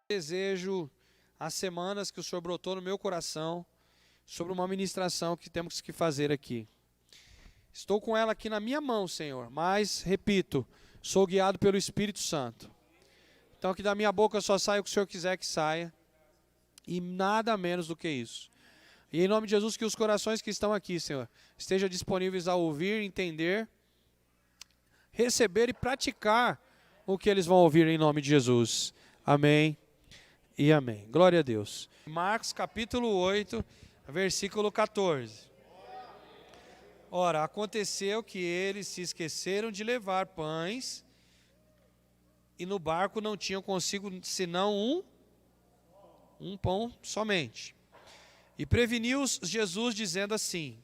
Desejo as semanas que o Senhor brotou no meu coração sobre uma ministração que temos que fazer aqui. Estou com ela aqui na minha mão, Senhor, mas, repito, sou guiado pelo Espírito Santo. Então que da minha boca só saia o que o Senhor quiser que saia, e nada menos do que isso. E em nome de Jesus, que os corações que estão aqui, Senhor, estejam disponíveis a ouvir, entender, receber e praticar o que eles vão ouvir em nome de Jesus. Amém e amém. Glória a Deus. Marcos capítulo 8, versículo 14. Ora, aconteceu que eles se esqueceram de levar pães e no barco não tinham consigo senão um pão somente. E preveniu-os Jesus dizendo assim: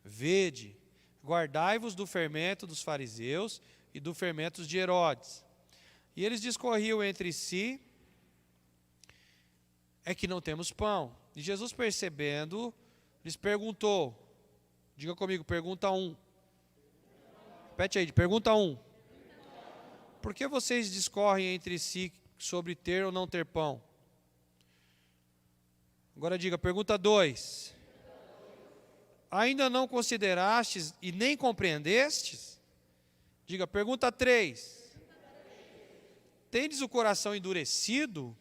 Vede, guardai-vos do fermento dos fariseus e do fermento de Herodes. E eles discorriam entre si, é que não temos pão. E Jesus, percebendo, lhes perguntou, diga comigo, pergunta 1. Repete aí, pergunta 1. Por que vocês discorrem entre si sobre ter ou não ter pão? Agora diga, pergunta 2. Ainda não considerastes e nem compreendestes? Diga, pergunta 3. Tendes o coração endurecido?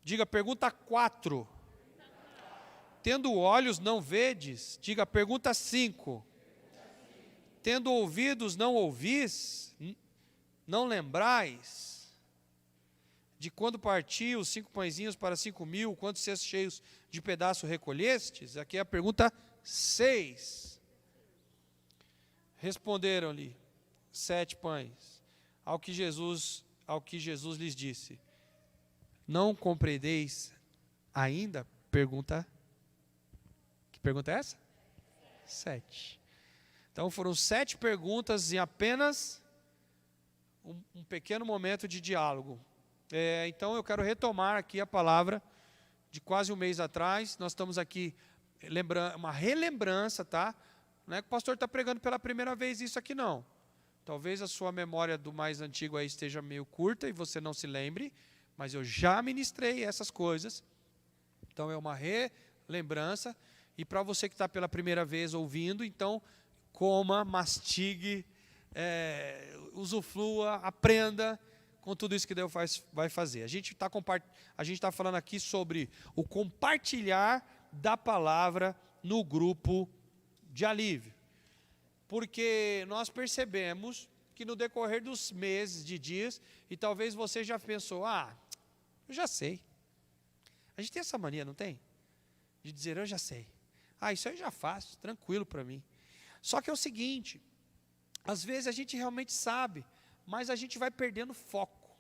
Diga, pergunta 4. Tendo olhos, não vedes? Diga, pergunta 5. Tendo ouvidos, não ouvis? Não lembrais? De quando partiu os 5 pãezinhos para 5.000, quantos cestos cheios de pedaço recolhestes? Aqui é a pergunta 6. Responderam-lhe 7 pães, ao que Jesus lhes disse: Não compreendeis ainda? Pergunta. Que pergunta é essa? 7. Então foram 7 perguntas em apenas um pequeno momento de diálogo. Então eu quero retomar aqui a palavra de quase um mês atrás. Nós estamos aqui lembrando, uma relembrança, tá? Não é que o pastor está pregando pela primeira vez isso aqui, não. Talvez a sua memória do mais antigo aí esteja meio curta e você não se lembre, mas eu já ministrei essas coisas. Então é uma relembrança. E para você que está pela primeira vez ouvindo, então coma, mastigue, usufrua, aprenda com tudo isso que Deus vai fazer. A gente está falando aqui sobre o compartilhar da palavra no grupo de alívio. Porque nós percebemos que no decorrer dos meses, de dias, e talvez você já pensou, eu já sei. A gente tem essa mania, não tem? De dizer, eu já sei. Isso aí eu já faço, tranquilo para mim. Só que é o seguinte, às vezes a gente realmente sabe, mas a gente vai perdendo foco.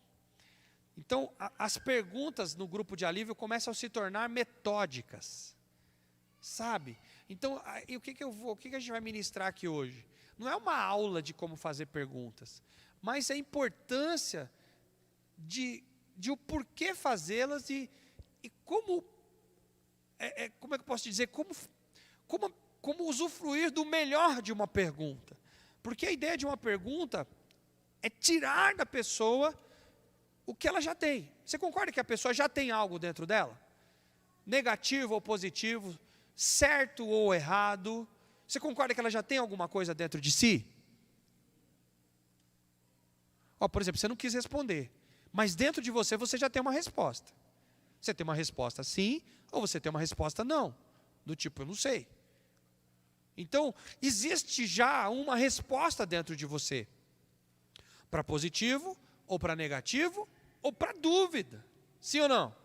Então, as perguntas no grupo de alívio começam a se tornar metódicas. Sabe? Então, o que a gente vai ministrar aqui hoje? Não é uma aula de como fazer perguntas, mas a importância de o porquê fazê-las e como, como é que eu posso dizer, como usufruir do melhor de uma pergunta. Porque a ideia de uma pergunta é tirar da pessoa o que ela já tem. Você concorda que a pessoa já tem algo dentro dela? Negativo ou positivo, certo ou errado? Você concorda que ela já tem alguma coisa dentro de si? Por exemplo, você não quis responder, mas dentro de você já tem uma resposta. Você tem uma resposta sim, ou você tem uma resposta não, do tipo, eu não sei. Então, existe já uma resposta dentro de você, para positivo, ou para negativo, ou para dúvida, sim ou não?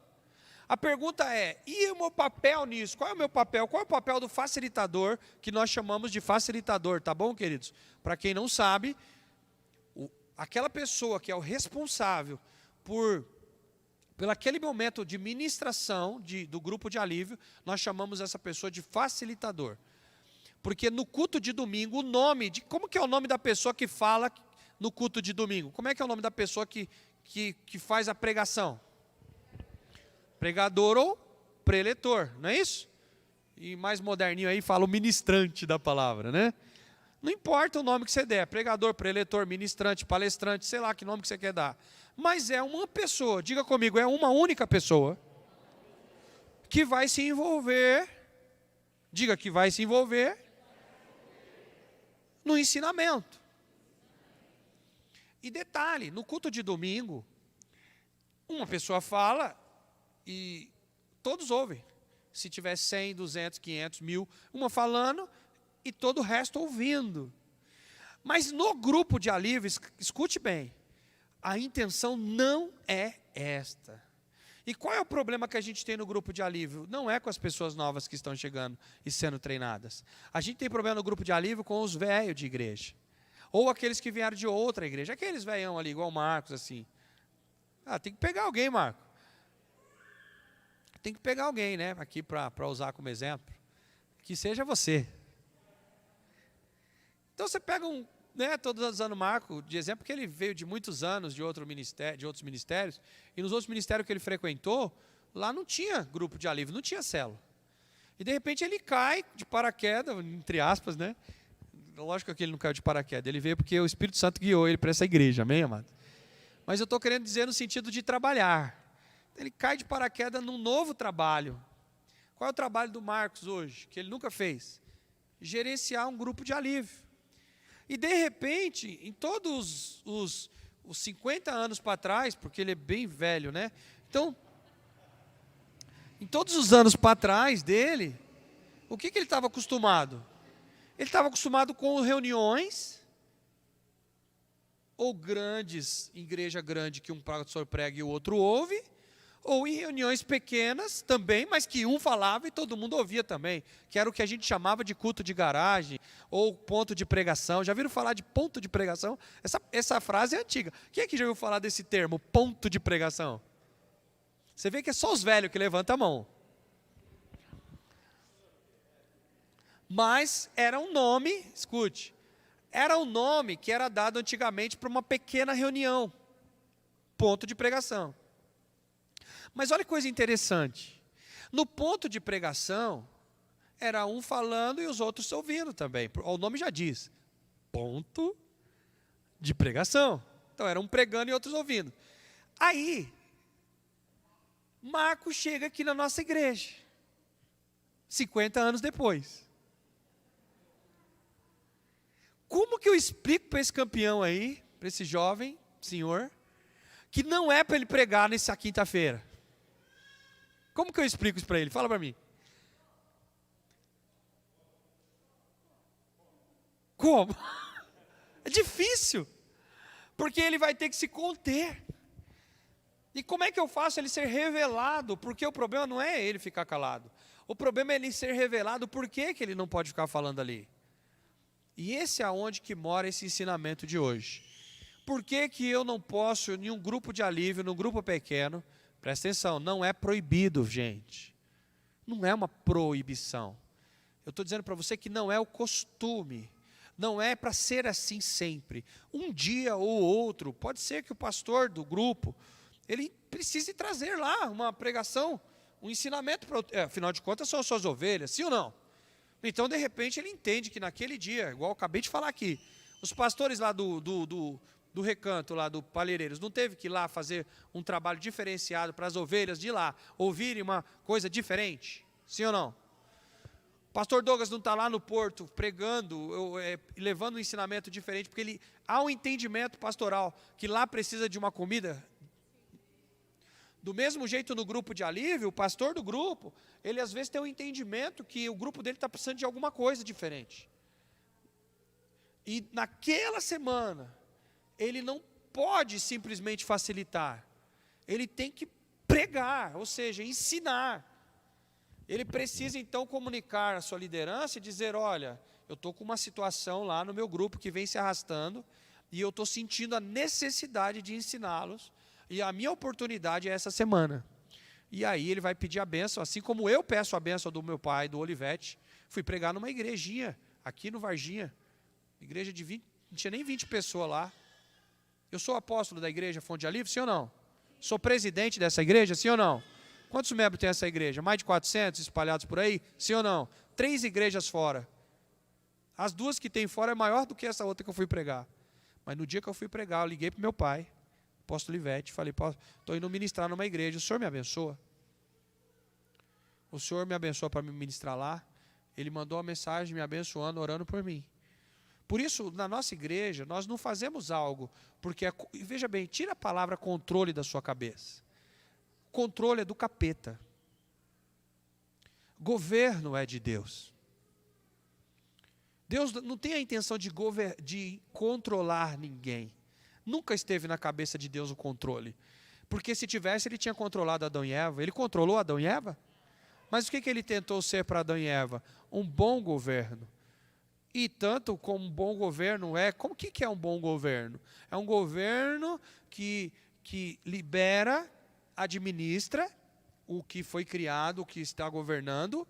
A pergunta é, e o meu papel nisso? Qual é o meu papel? Qual é o papel do facilitador, que nós chamamos de facilitador, tá bom, queridos? Para quem não sabe, aquela pessoa que é o responsável por aquele momento de ministração do grupo de alívio, nós chamamos essa pessoa de facilitador. Porque no culto de domingo, como que é o nome da pessoa que fala no culto de domingo? Como é que é o nome da pessoa que faz a pregação? Pregador ou preletor, não é isso? E mais moderninho aí fala o ministrante da palavra, né? Não importa o nome que você der, pregador, preletor, ministrante, palestrante, sei lá que nome que você quer dar. Mas é uma pessoa, diga comigo, é uma única pessoa que vai se envolver, diga que vai se envolver no ensinamento. E detalhe, no culto de domingo, uma pessoa fala e todos ouvem. Se tiver 100, 200, 500, 1000, uma falando e todo o resto ouvindo. Mas no grupo de alívio, escute bem, a intenção não é esta. E qual é o problema que a gente tem no grupo de alívio? Não é com as pessoas novas que estão chegando e sendo treinadas. A gente tem problema no grupo de alívio com os velhos de igreja. Ou aqueles que vieram de outra igreja. Aqueles velhão ali, igual o Marcos, assim. Tem que pegar alguém, Marco. Tem que pegar alguém, né? Aqui para usar como exemplo. Que seja você. Então você pega todos usando Marco de exemplo, porque ele veio de muitos anos de outros ministérios, e nos outros ministérios que ele frequentou, lá não tinha grupo de alívio, não tinha célula. E de repente ele cai de paraquedas, entre aspas, né? Lógico que ele não caiu de paraquedas, ele veio porque o Espírito Santo guiou ele para essa igreja, amém, amado? Mas eu estou querendo dizer no sentido de trabalhar. Ele cai de paraquedas num novo trabalho. Qual é o trabalho do Marcos hoje, que ele nunca fez? Gerenciar um grupo de alívio. E de repente, em todos os 50 anos para trás, porque ele é bem velho, né? Então, em todos os anos para trás dele, o que ele estava acostumado? Ele estava acostumado com reuniões, ou grandes, igreja grande que um pastor prega e o outro ouve, ou em reuniões pequenas também, mas que um falava e todo mundo ouvia também, que era o que a gente chamava de culto de garagem, ou ponto de pregação. Já viram falar de ponto de pregação? Essa frase é antiga. Quem é que já ouviu falar desse termo, ponto de pregação? Você vê que é só os velhos que levantam a mão. Mas era um nome, escute, era um nome que era dado antigamente para uma pequena reunião, ponto de pregação. Mas olha que coisa interessante, no ponto de pregação, era um falando e os outros ouvindo também, o nome já diz, ponto de pregação. Então era um pregando e outros ouvindo. Aí, Marcos chega aqui na nossa igreja, 50 anos depois. Como que eu explico para esse campeão aí, para esse jovem senhor, que não é para ele pregar nessa quinta-feira? Como que eu explico isso para ele? Fala para mim. Como? É difícil, porque ele vai ter que se conter. E como é que eu faço ele ser revelado? Porque o problema não é ele ficar calado. O problema é ele ser revelado por que ele não pode ficar falando ali. E esse é onde que mora esse ensinamento de hoje. Por que eu não posso, em um grupo de alívio, num grupo pequeno, presta atenção, não é proibido, gente. Não é uma proibição. Eu estou dizendo para você que não é o costume. Não é para ser assim sempre. Um dia ou outro, pode ser que o pastor do grupo, ele precise trazer lá uma pregação, um ensinamento, afinal de contas são as suas ovelhas, sim ou não? Então, de repente, ele entende que naquele dia, igual eu acabei de falar aqui, os pastores lá do recanto, lá do Palheireiros, não teve que ir lá fazer um trabalho diferenciado para as ovelhas de lá ouvirem uma coisa diferente? Sim ou não? O pastor Douglas não está lá no porto pregando, levando um ensinamento diferente, porque há um entendimento pastoral que lá precisa de uma comida. Do mesmo jeito no grupo de alívio, o pastor do grupo, ele às vezes tem um entendimento que o grupo dele está precisando de alguma coisa diferente. E naquela semana, ele não pode simplesmente facilitar. Ele tem que pregar, ou seja, ensinar. Ele precisa então comunicar a sua liderança e dizer, olha, eu estou com uma situação lá no meu grupo que vem se arrastando, e eu estou sentindo a necessidade de ensiná-los, e a minha oportunidade é essa semana. E aí ele vai pedir a bênção, assim como eu peço a bênção do meu pai, do Olivete. Fui pregar numa igrejinha, aqui no Varginha. Igreja de 20, não tinha nem 20 pessoas lá. Eu sou apóstolo da igreja Fonte de Alívio, sim ou não? Sou presidente dessa igreja, sim ou não? Quantos membros tem essa igreja? Mais de 400 espalhados por aí? Sim ou não? 3 igrejas fora. As duas que tem fora é maior do que essa outra que eu fui pregar. Mas no dia que eu fui pregar, eu liguei para o meu pai, apóstolo Ivete, falei, estou indo ministrar numa igreja, o senhor me abençoa? O senhor me abençoa para me ministrar lá? Ele mandou uma mensagem me abençoando, orando por mim. Por isso, na nossa igreja, nós não fazemos algo, porque, veja bem, tira a palavra controle da sua cabeça. Controle é do capeta. Governo é de Deus. Deus não tem a intenção de controlar ninguém. Nunca esteve na cabeça de Deus o controle. Porque se tivesse, ele tinha controlado Adão e Eva. Ele controlou Adão e Eva? Mas o que ele tentou ser para Adão e Eva? Um bom governo. E tanto como um bom governo é... O que é um bom governo? É um governo que libera, administra o que foi criado, o que está governando,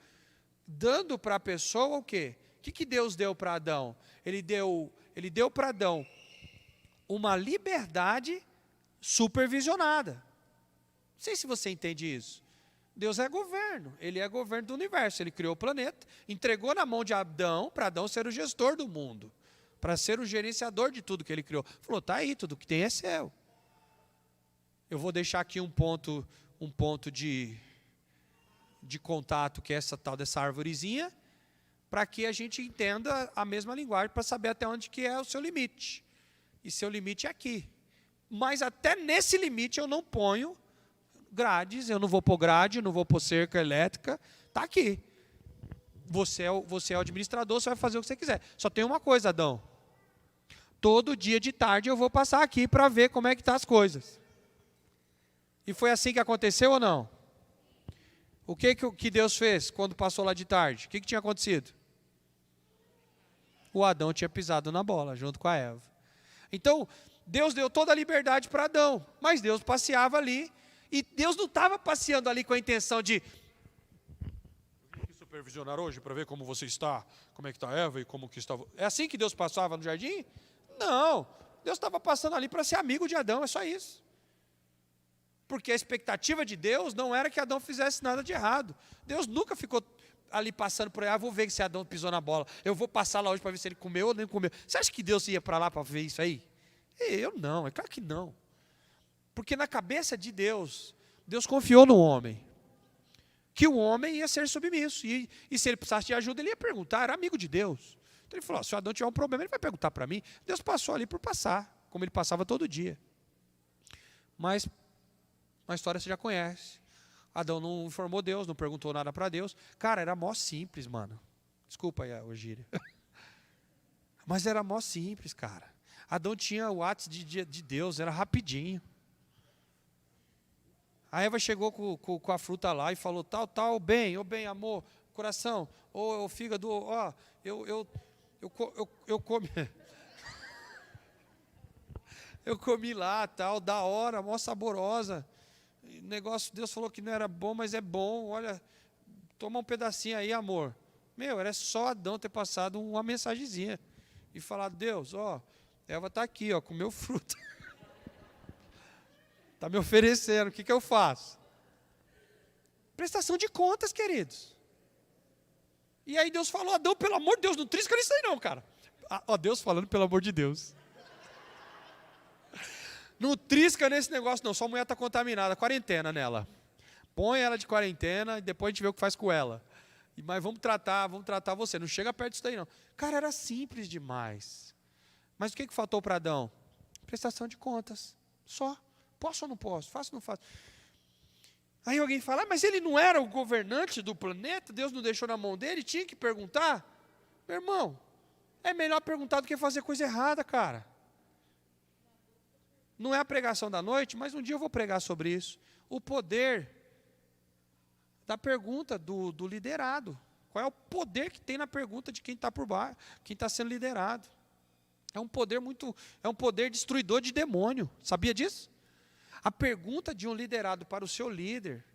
dando para a pessoa o quê? O que Deus deu para Adão? Ele deu para Adão uma liberdade supervisionada. Não sei se você entende isso. Deus é governo, ele é governo do universo, ele criou o planeta, entregou na mão de Adão, para Adão ser o gestor do mundo, para ser o gerenciador de tudo que ele criou. Falou, tá aí, tudo que tem é seu. Eu vou deixar aqui um ponto de contato, que é essa tal dessa arvorezinha, para que a gente entenda a mesma linguagem, para saber até onde que é o seu limite. E seu limite é aqui. Mas até nesse limite eu não ponho grades, eu não vou pôr grade, não vou pôr cerca elétrica, está aqui. Você é o administrador, você vai fazer o que você quiser. Só tem uma coisa, Adão. Todo dia de tarde eu vou passar aqui para ver como é que estão as coisas. E foi assim que aconteceu ou não? O que Deus fez quando passou lá de tarde? O que tinha acontecido? O Adão tinha pisado na bola, junto com a Eva. Então, Deus deu toda a liberdade para Adão, mas Deus passeava ali, e Deus não estava passeando ali com a intenção de supervisionar hoje para ver como você está, como é que está a Eva e como que está... É assim que Deus passava no jardim? Não, Deus estava passando ali para ser amigo de Adão, é só isso. Porque a expectativa de Deus não era que Adão fizesse nada de errado. Deus nunca ficou ali passando por aí, vou ver se Adão pisou na bola, eu vou passar lá hoje para ver se ele comeu ou nem comeu. Você acha que Deus ia para lá para ver isso aí? Eu não, é claro que não. Porque na cabeça de Deus, Deus confiou no homem, que o homem ia ser submisso, e se ele precisasse de ajuda, ele ia perguntar, era amigo de Deus. Então ele falou, se o Adão tiver um problema, ele vai perguntar para mim. Deus passou ali por passar, como ele passava todo dia. Mas uma história você já conhece. Adão não informou Deus, não perguntou nada para Deus. Cara, era mó simples, mano. Desculpa aí a gíria. Mas era mó simples, cara. Adão tinha o ato de Deus, era rapidinho. A Eva chegou com a fruta lá e falou, tal, bem, amor, coração, ô fígado, ó, eu comi. Eu comi lá, tal, da hora, mó saborosa. Negócio, Deus falou que não era bom, mas é bom, olha, toma um pedacinho aí, amor. Meu, era só Adão ter passado uma mensagenzinha e falado, Deus, ó, Eva está aqui, ó, comeu fruta. Está me oferecendo, o que eu faço? Prestação de contas, queridos. E aí Deus falou, Adão, pelo amor de Deus, não trisca nisso aí não, cara. Ó, Deus falando, pelo amor de Deus. Não trisca nesse negócio não, sua mulher está contaminada, quarentena nela. Põe ela de quarentena e depois a gente vê o que faz com ela. Mas vamos tratar você, não chega perto disso daí não. Cara, era simples demais. Mas o que faltou para Adão? Prestação de contas, só. Posso ou não posso? Faço ou não faço? Aí alguém fala, mas ele não era o governante do planeta? Deus não deixou na mão dele? Tinha que perguntar? Meu irmão, é melhor perguntar do que fazer coisa errada, cara. Não é a pregação da noite, mas um dia eu vou pregar sobre isso. O poder da pergunta do liderado. Qual é o poder que tem na pergunta de quem está por baixo, quem está sendo liderado? É um poder destruidor de demônio. Sabia disso? A pergunta de um liderado para o seu líder,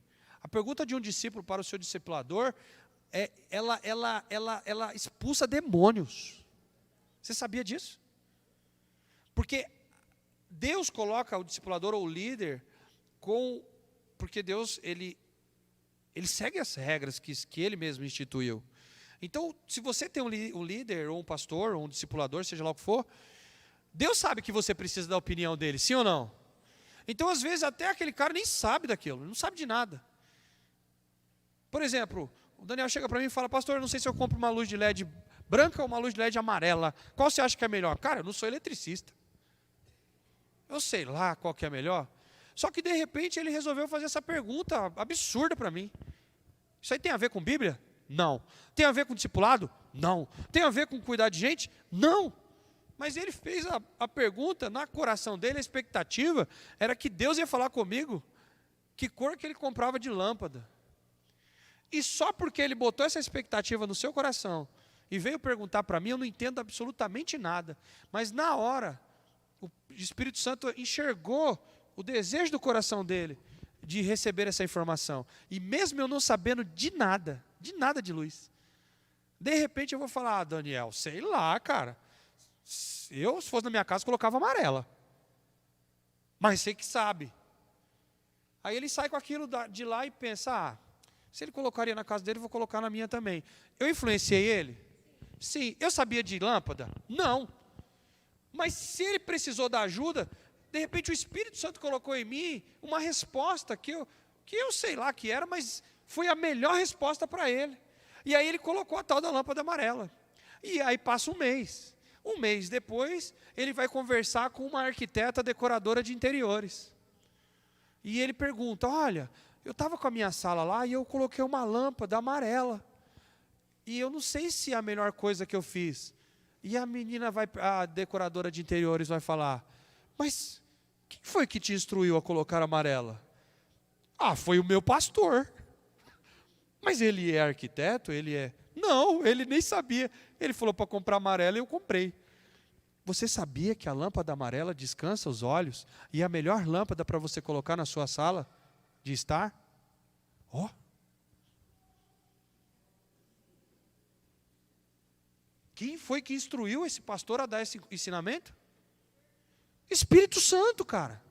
a pergunta de um discípulo para o seu discipulador, ela expulsa demônios. Você sabia disso? Porque Deus coloca o discipulador ou o líder porque Deus ele segue as regras que ele mesmo instituiu. Então, se você tem um líder, ou um pastor, ou um discipulador, seja lá o que for, Deus sabe que você precisa da opinião dele, sim ou não? Então, às vezes, até aquele cara nem sabe daquilo, não sabe de nada. Por exemplo, o Daniel chega para mim e fala, pastor, eu não sei se eu compro uma luz de LED branca ou uma luz de LED amarela. Qual você acha que é melhor? Cara, eu não sou eletricista. Eu sei lá qual que é melhor. Só que, de repente, ele resolveu fazer essa pergunta absurda para mim. Isso aí tem a ver com Bíblia? Não. Tem a ver com discipulado? Não. Tem a ver com cuidar de gente? Não. Mas ele fez a pergunta, na coração dele, a expectativa era que Deus ia falar comigo que cor que ele comprava de lâmpada. E só porque ele botou essa expectativa no seu coração e veio perguntar para mim, eu não entendo absolutamente nada. Mas na hora, o Espírito Santo enxergou o desejo do coração dele de receber essa informação. E mesmo eu não sabendo de nada de luz, de repente eu vou falar, Daniel, sei lá, cara, eu, se fosse na minha casa, colocava amarela. Mas você que sabe. Aí ele sai com aquilo de lá e pensa, se ele colocaria na casa dele, eu vou colocar na minha também. Eu influenciei ele? Sim. Eu sabia de lâmpada? Não. Mas se ele precisou da ajuda, de repente o Espírito Santo colocou em mim uma resposta que eu sei lá que era, mas foi a melhor resposta para ele. E aí ele colocou a tal da lâmpada amarela. E aí passa um mês. Um mês depois, ele vai conversar com uma arquiteta decoradora de interiores. E ele pergunta, olha, eu estava com a minha sala lá e eu coloquei uma lâmpada amarela. E eu não sei se é a melhor coisa que eu fiz. E a decoradora de interiores vai falar, mas quem foi que te instruiu a colocar amarela? Foi o meu pastor. Mas ele é arquiteto? Ele é... Não, ele nem sabia. Ele falou para comprar amarela e eu comprei. Você sabia que a lâmpada amarela descansa os olhos e é a melhor lâmpada para você colocar na sua sala de estar? Quem foi que instruiu esse pastor a dar esse ensinamento? Espírito Santo, cara.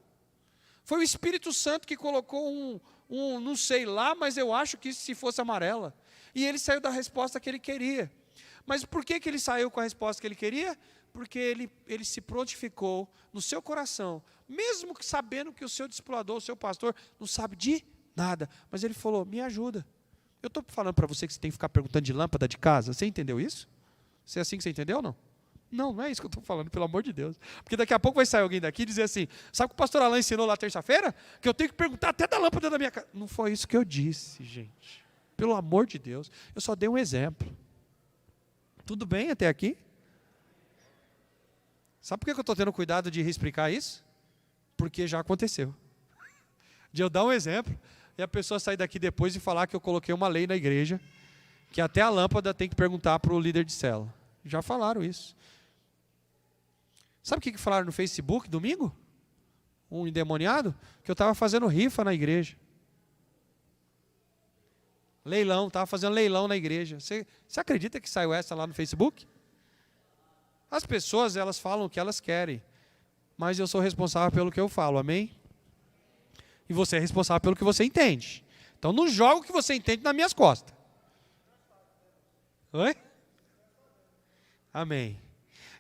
Foi o Espírito Santo que colocou não sei lá, mas eu acho que se fosse amarela. E ele saiu da resposta que ele queria. Mas por que ele saiu com a resposta que ele queria? Porque ele se prontificou no seu coração, mesmo sabendo que o seu discipulador, o seu pastor, não sabe de nada. Mas ele falou, me ajuda. Eu estou falando para você que você tem que ficar perguntando de lâmpada de casa. Você entendeu isso? Se é assim que você entendeu ou não? Não, não é isso que eu estou falando, pelo amor de Deus. Porque daqui a pouco vai sair alguém daqui e dizer assim, sabe o que o pastor Alain ensinou lá terça-feira? Que eu tenho que perguntar até da lâmpada da minha casa. Não foi isso que eu disse, gente. Pelo amor de Deus. Eu só dei um exemplo. Tudo bem até aqui? Sabe por que eu estou tendo cuidado de reexplicar isso? Porque já aconteceu. De eu dar um exemplo e a pessoa sair daqui depois e falar que eu coloquei uma lei na igreja, que até a lâmpada tem que perguntar para o líder de célula. Já falaram isso. Sabe o que falaram no Facebook domingo? Um endemoniado? Que eu estava fazendo rifa na igreja. Leilão, estava fazendo leilão na igreja. Você acredita que saiu essa lá no Facebook? As pessoas, elas falam o que elas querem. Mas eu sou responsável pelo que eu falo, amém? E você é responsável pelo que você entende. Então não joga o que você entende nas minhas costas. Oi? Amém.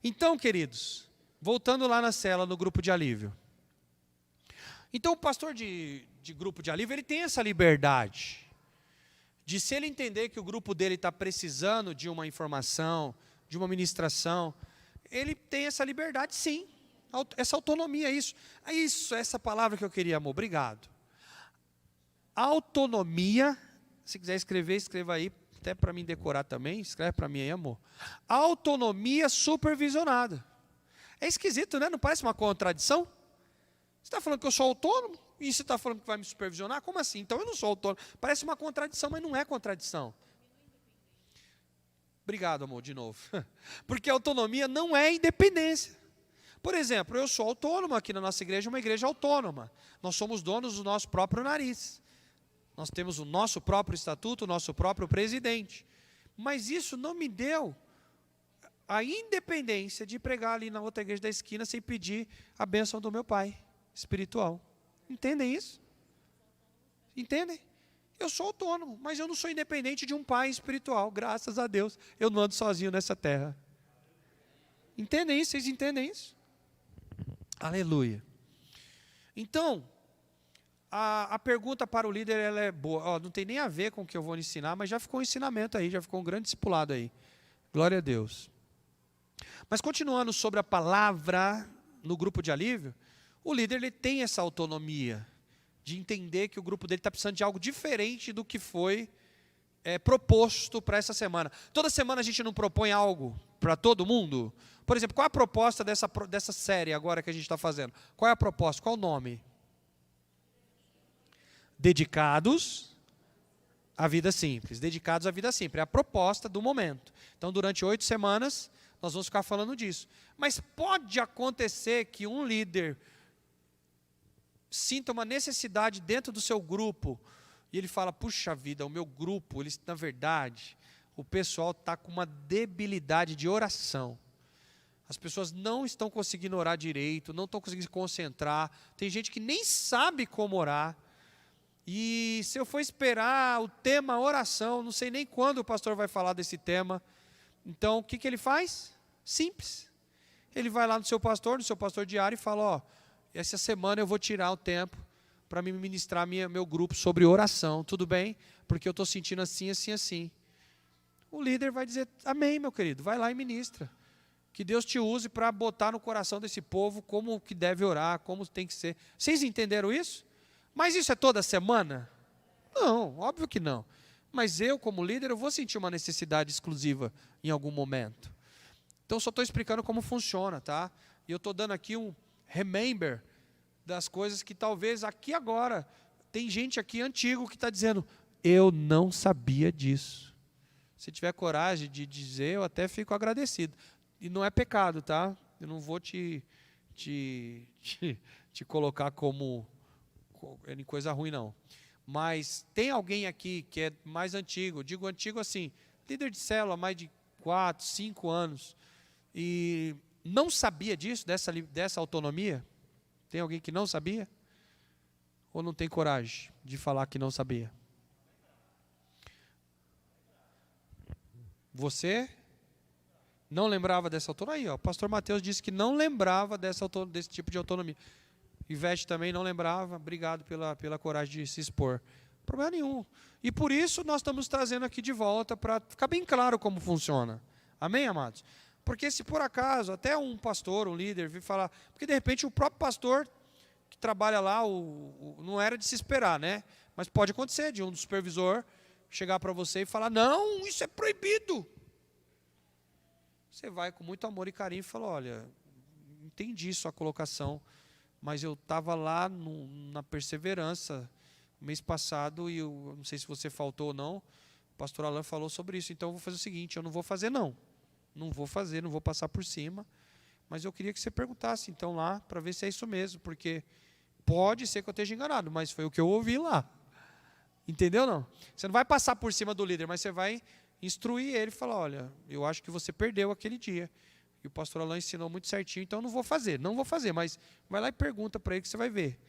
Então, queridos, voltando lá na cela, no grupo de alívio. Então, o pastor de grupo de alívio, ele tem essa liberdade de, se ele entender que o grupo dele está precisando de uma informação, de uma ministração, ele tem essa liberdade, sim. Essa autonomia, isso, essa palavra que eu queria, amor, obrigado. Autonomia, se quiser escrever, escreva aí, até para mim decorar também, escreve para mim aí, amor. Autonomia supervisionada. É esquisito, né? Não parece uma contradição? Você está falando que eu sou autônomo e você está falando que vai me supervisionar? Como assim? Então eu não sou autônomo. Parece uma contradição, mas não é contradição. Obrigado, amor, de novo. Porque autonomia não é independência. Por exemplo, eu sou autônomo aqui na nossa igreja, uma igreja autônoma. Nós somos donos do nosso próprio nariz. Nós temos o nosso próprio estatuto, o nosso próprio presidente. Mas isso não me deu a independência de pregar ali na outra igreja da esquina sem pedir a bênção do meu pai espiritual. Entendem isso? Entendem? Eu sou autônomo, mas eu não sou independente de um pai espiritual, graças a Deus. Eu não ando sozinho nessa terra. Entendem isso? Vocês entendem isso? Aleluia. Então, a pergunta para o líder ela é boa. Ó, não tem nem a ver com o que eu vou ensinar, mas já ficou um ensinamento aí, já ficou um grande discipulado aí. Glória a Deus. Mas continuando sobre a palavra no grupo de alívio, o líder ele tem essa autonomia de entender que o grupo dele está precisando de algo diferente do que foi proposto para essa semana. Toda semana a gente não propõe algo para todo mundo? Por exemplo, qual é a proposta dessa série agora que a gente está fazendo? Qual é a proposta? Qual o nome? Dedicados à vida simples. Dedicados à vida simples. É a proposta do momento. Então, durante 8 semanas, nós vamos ficar falando disso. Mas pode acontecer que um líder sinta uma necessidade dentro do seu grupo e ele fala, puxa vida, o meu grupo, na verdade, o pessoal está com uma debilidade de oração. As pessoas não estão conseguindo orar direito, não estão conseguindo se concentrar. Tem gente que nem sabe como orar. E se eu for esperar o tema oração, não sei nem quando o pastor vai falar desse tema. Então, o que ele faz? Simples. Ele vai lá no seu pastor diário e fala, ó, essa semana eu vou tirar o tempo para me ministrar meu grupo sobre oração, tudo bem? Porque eu estou sentindo assim, assim, assim. O líder vai dizer, amém, meu querido, vai lá e ministra. Que Deus te use para botar no coração desse povo como que deve orar, como tem que ser. Vocês entenderam isso? Mas isso é toda semana? Não, óbvio que não. Mas eu, como líder, eu vou sentir uma necessidade exclusiva em algum momento. Então, só estou explicando como funciona, tá? E eu estou dando aqui um remember das coisas que talvez aqui agora, tem gente aqui antigo que está dizendo, eu não sabia disso. Se tiver coragem de dizer, eu até fico agradecido. E não é pecado, tá? Eu não vou te colocar como em coisa ruim, não. Mas tem alguém aqui que é mais antigo, digo antigo assim, líder de célula há mais de 4, 5 anos, e não sabia disso, dessa autonomia? Tem alguém que não sabia? Ou não tem coragem de falar que não sabia? Você não lembrava dessa autonomia? Aí, ó, o pastor Mateus disse que não lembrava desse tipo de autonomia. Ivete também não lembrava. Obrigado pela coragem de se expor. Problema nenhum. E por isso nós estamos trazendo aqui de volta para ficar bem claro como funciona. Amém, amados? Porque se por acaso até um pastor, um líder, vir falar... Porque de repente o próprio pastor que trabalha lá, não era de se esperar, né? Mas pode acontecer de um supervisor chegar para você e falar, não, isso é proibido. Você vai com muito amor e carinho e fala, olha, entendi sua colocação, mas eu estava lá na perseverança mês passado e eu não sei se você faltou ou não, o pastor Alain falou sobre isso, então eu vou fazer o seguinte, eu não vou fazer não vou fazer, não vou passar por cima, mas eu queria que você perguntasse então lá, para ver se é isso mesmo, porque pode ser que eu esteja enganado, mas foi o que eu ouvi lá. Entendeu não? Você não vai passar por cima do líder, mas você vai instruir ele e falar, olha, eu acho que você perdeu aquele dia. E o pastor Alain ensinou muito certinho, então eu não vou fazer, mas vai lá e pergunta para ele que você vai ver.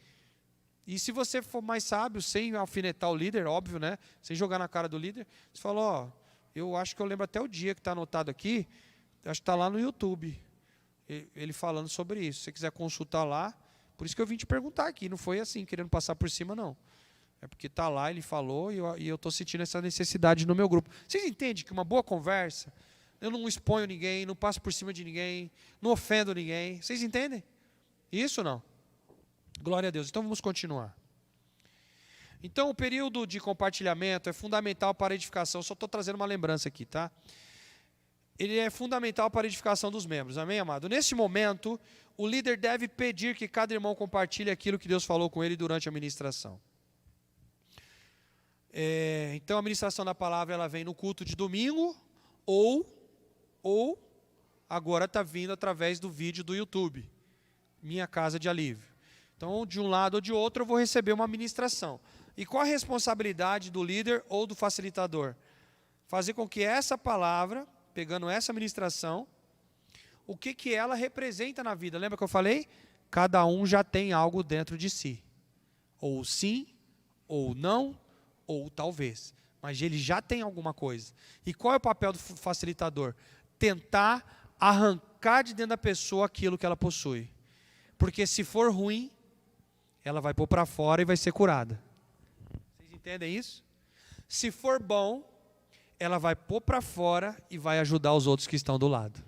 E se você for mais sábio, sem alfinetar o líder, óbvio, né? Sem jogar na cara do líder, você fala, ó, eu acho que eu lembro até o dia que está anotado aqui, acho que está lá no YouTube, ele falando sobre isso. Se você quiser consultar lá, por isso que eu vim te perguntar aqui, não foi assim, querendo passar por cima, não. É porque está lá, ele falou, e eu estou sentindo essa necessidade no meu grupo. Vocês entendem que uma boa conversa, eu não exponho ninguém, não passo por cima de ninguém, não ofendo ninguém. Vocês entendem? Isso ou não? Glória a Deus. Então vamos continuar. Então o período de compartilhamento é fundamental para a edificação. Só estou trazendo uma lembrança aqui, tá? Ele é fundamental para a edificação dos membros. Amém, amado? Nesse momento, o líder deve pedir que cada irmão compartilhe aquilo que Deus falou com ele durante a ministração. Então a ministração da palavra ela vem no culto de domingo ou agora está vindo através do vídeo do YouTube, Minha Casa de Alívio. Então de um lado ou de outro eu vou receber uma ministração. E qual a responsabilidade do líder ou do facilitador? Fazer com que essa palavra, pegando essa ministração, o que ela representa na vida? Lembra que eu falei? Cada um já tem algo dentro de si. Ou sim, ou não, ou talvez, mas ele já tem alguma coisa. E qual é o papel do facilitador? Tentar arrancar de dentro da pessoa aquilo que ela possui. Porque se for ruim, ela vai pôr para fora e vai ser curada. Vocês entendem isso? Se for bom, ela vai pôr para fora e vai ajudar os outros que estão do lado.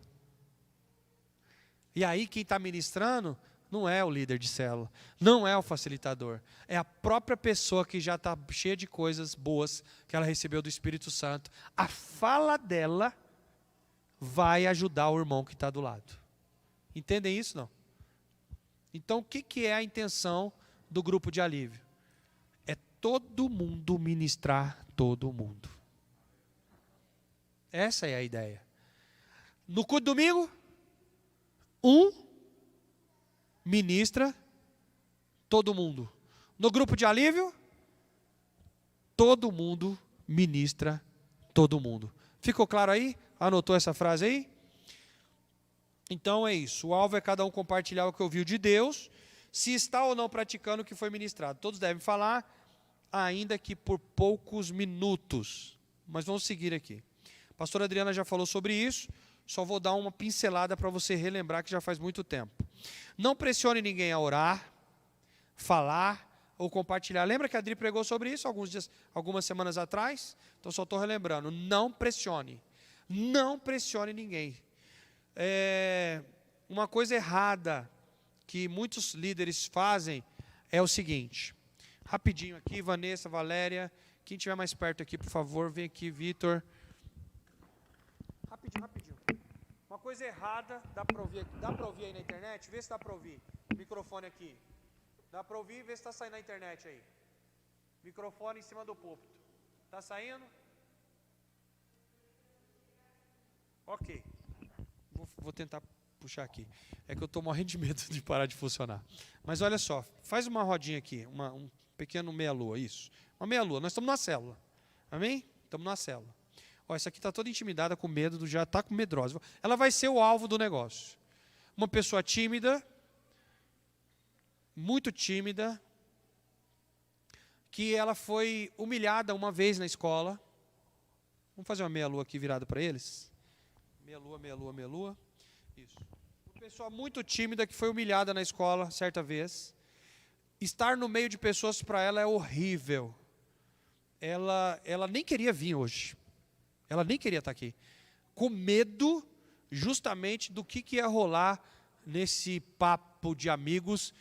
E aí quem está ministrando não é o líder de célula, não é o facilitador, é a própria pessoa que já está cheia de coisas boas que ela recebeu do Espírito Santo. A fala dela vai ajudar o irmão que está do lado. Entendem isso, não? Então, o que é a intenção do grupo de alívio? É todo mundo ministrar todo mundo. Essa é a ideia. No culto domingo, ministra todo mundo. No grupo de alívio, todo mundo ministra todo mundo. Ficou claro aí? Anotou essa frase aí? Então é isso. O alvo é cada um compartilhar o que ouviu de Deus, se está ou não praticando o que foi ministrado. Todos devem falar, ainda que por poucos minutos. Mas vamos seguir aqui. A pastora Adriana já falou sobre isso. Só vou dar uma pincelada para você relembrar que já faz muito tempo. Não pressione ninguém a orar, falar ou compartilhar. Lembra que a Adri pregou sobre isso algumas semanas atrás? Então só estou relembrando. Não pressione. Não pressione ninguém. Uma coisa errada que muitos líderes fazem é o seguinte. Rapidinho aqui, Vanessa, Valéria. Quem estiver mais perto aqui, por favor, vem aqui, Vitor. Rapidinho. Uma coisa errada, dá para ouvir aí na internet? Vê se dá para ouvir. Microfone aqui. Dá para ouvir? Vê se está saindo na internet aí. Microfone em cima do púlpito. Está saindo? Ok. Vou tentar puxar aqui. É que eu estou morrendo de medo de parar de funcionar. Mas olha só, faz uma rodinha aqui, um pequeno meia-lua, isso. Uma meia-lua, nós estamos na célula. Amém? Estamos na célula. Ó, essa aqui está toda intimidada, com medo, já está com medrosa. Ela vai ser o alvo do negócio. Uma pessoa tímida, muito tímida, que ela foi humilhada uma vez na escola. Vamos fazer uma meia-lua aqui virada para eles? Meia-lua. Isso. Uma pessoa muito tímida que foi humilhada na escola certa vez. Estar no meio de pessoas para ela é horrível. Ela nem queria vir hoje. Ela nem queria estar aqui. Com medo justamente do que ia rolar nesse papo de amigos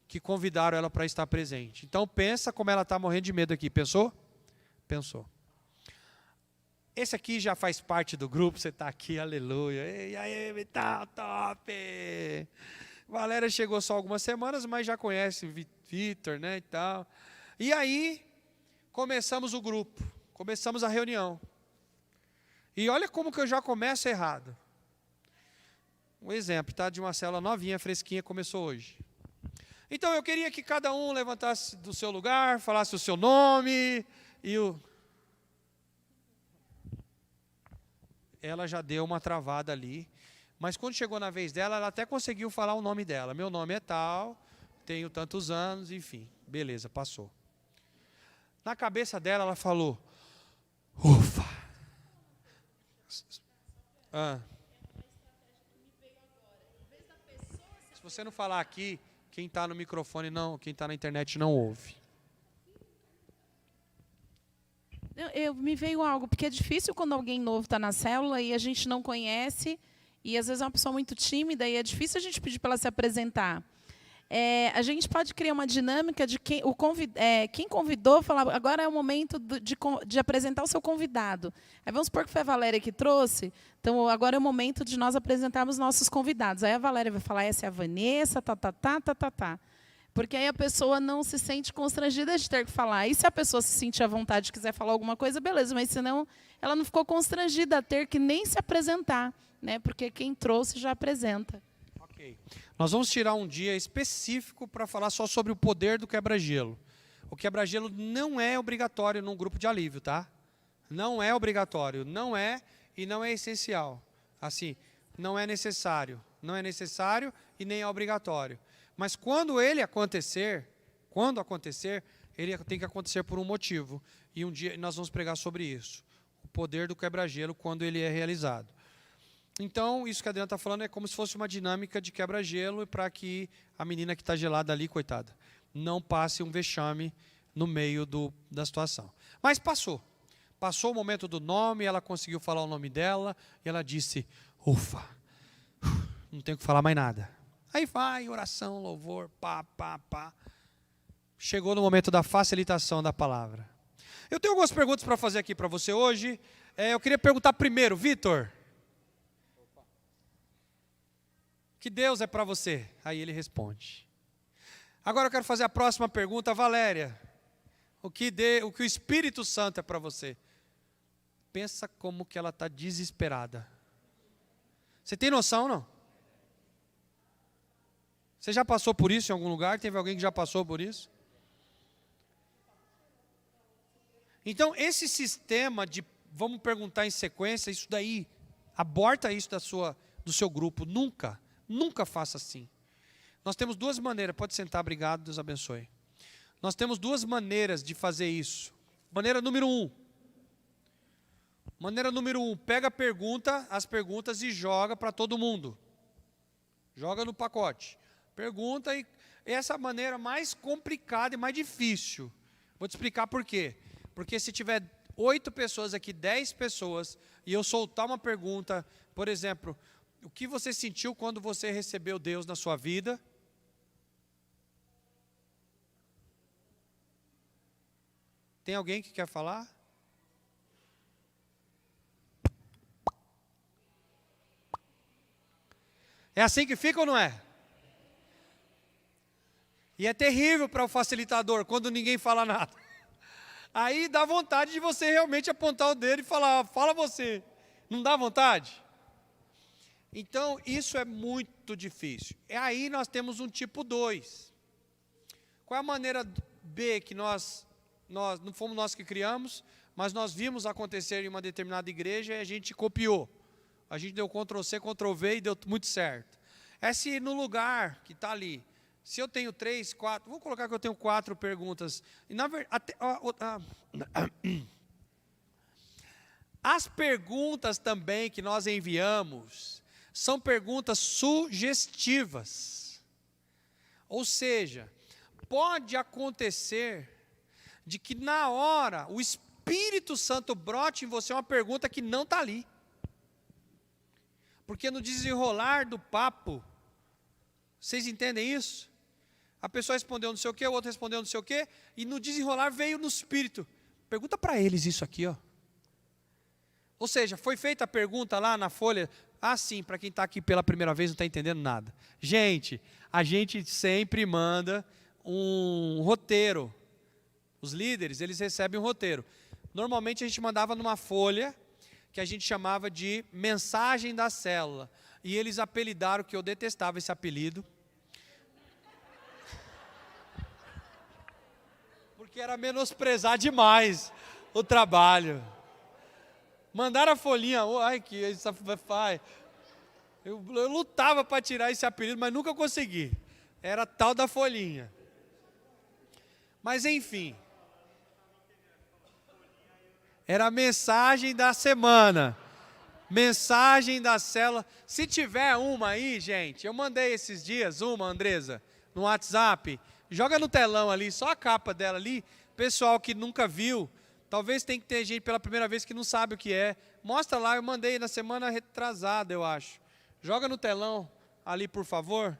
que convidaram ela para estar presente. Então pensa como ela está morrendo de medo aqui. Pensou? Pensou. Esse aqui já faz parte do grupo, você está aqui, aleluia. E aí, Vital, top! Valéria chegou só algumas semanas, mas já conhece Vitor, né, e tal. E aí, começamos o grupo, começamos a reunião. E olha como que eu já começo errado. Um exemplo, tá? De uma célula novinha, fresquinha, começou hoje. Então eu queria que cada um levantasse do seu lugar, falasse o seu nome e Ela já deu uma travada ali, mas quando chegou na vez dela, ela até conseguiu falar o nome dela. Meu nome é tal, tenho tantos anos, enfim, beleza, passou. Na cabeça dela, ela falou, ufa. Se você não falar aqui, quem está no microfone não, quem está na internet não ouve. Me veio algo, porque é difícil quando alguém novo está na célula e a gente não conhece, e às vezes é uma pessoa muito tímida, e é difícil a gente pedir para ela se apresentar. A gente pode criar uma dinâmica de quem convidou, falar, agora é o momento de apresentar o seu convidado. Aí vamos supor que foi a Valéria que trouxe, então agora é o momento de nós apresentarmos nossos convidados. Aí a Valéria vai falar, essa é a Vanessa, tá. Porque aí a pessoa não se sente constrangida de ter que falar. E se a pessoa se sentir à vontade e quiser falar alguma coisa, beleza, mas senão ela não ficou constrangida a ter que nem se apresentar, né? Porque quem trouxe já apresenta. Ok. Nós vamos tirar um dia específico para falar só sobre o poder do quebra-gelo. O quebra-gelo não é obrigatório num grupo de alívio, tá? Não é obrigatório, não é e não é essencial. Assim, não é necessário e nem é obrigatório. Mas quando acontecer, ele tem que acontecer por um motivo. E um dia nós vamos pregar sobre isso. O poder do quebra-gelo quando ele é realizado. Então, isso que a Adriana está falando é como se fosse uma dinâmica de quebra-gelo para que a menina que está gelada ali, coitada, não passe um vexame no meio da situação. Mas passou. Passou o momento do nome, ela conseguiu falar o nome dela, e ela disse, ufa, não tenho que falar mais nada. Aí vai, oração, louvor, pá, pá, pá. Chegou no momento da facilitação da palavra. Eu tenho algumas perguntas para fazer aqui para você hoje. Eu queria perguntar primeiro, Vitor, que Deus é para você? Aí ele responde. Agora eu quero fazer a próxima pergunta, Valéria. O que o Espírito Santo é para você? Pensa como que ela está desesperada. Você tem noção, não? Você já passou por isso em algum lugar? Teve alguém que já passou por isso? Então, esse sistema de, vamos perguntar em sequência, isso daí, aborta isso do seu grupo. Nunca faça assim. Nós temos duas maneiras, pode sentar, obrigado, Deus abençoe. Nós temos duas maneiras de fazer isso. Maneira número 1. Maneira número 1, pega as perguntas e joga para todo mundo. Joga no pacote. Pergunta e essa é a maneira mais complicada e mais difícil. Vou te explicar por quê. Porque se tiver 8 pessoas aqui, 10 pessoas, e eu soltar uma pergunta, por exemplo, o que você sentiu quando você recebeu Deus na sua vida? Tem alguém que quer falar? É assim que fica ou não é? E é terrível para o facilitador quando ninguém fala nada. Aí dá vontade de você realmente apontar o dedo e falar, fala você. Não dá vontade? Então, isso é muito difícil. E aí nós temos um tipo 2. Qual é a maneira B que não fomos nós que criamos, mas nós vimos acontecer em uma determinada igreja e a gente copiou. A gente deu Ctrl+C, Ctrl+V e deu muito certo. É se no lugar que está ali, se eu tenho 3, 4, vou colocar que eu tenho 4 perguntas. E na verdade, as perguntas também que nós enviamos são perguntas sugestivas. Ou seja, pode acontecer de que na hora o Espírito Santo brote em você uma pergunta que não está ali. Porque no desenrolar do papo, vocês entendem isso? A pessoa respondeu não sei o quê, o outro respondeu não sei o quê, e no desenrolar veio no Espírito. Pergunta para eles isso aqui, ó. Ou seja, foi feita a pergunta lá na folha. Ah, sim, para quem está aqui pela primeira vez não está entendendo nada. Gente, a gente sempre manda um roteiro. Os líderes, eles recebem um roteiro. Normalmente a gente mandava numa folha que a gente chamava de mensagem da célula. E eles apelidaram, que eu detestava esse apelido, porque era menosprezar demais o trabalho. Mandaram a folhinha, ai que isso faz. Eu lutava para tirar esse apelido, mas nunca consegui. Era tal da folhinha. Mas enfim. Era a mensagem da semana. Mensagem da célula. Se tiver uma aí, gente, eu mandei esses dias uma, Andresa, no WhatsApp. Joga no telão ali, só a capa dela ali. Pessoal que nunca viu, talvez tem que ter gente pela primeira vez que não sabe o que é. Mostra lá, eu mandei na semana retrasada, eu acho. Joga no telão ali, por favor.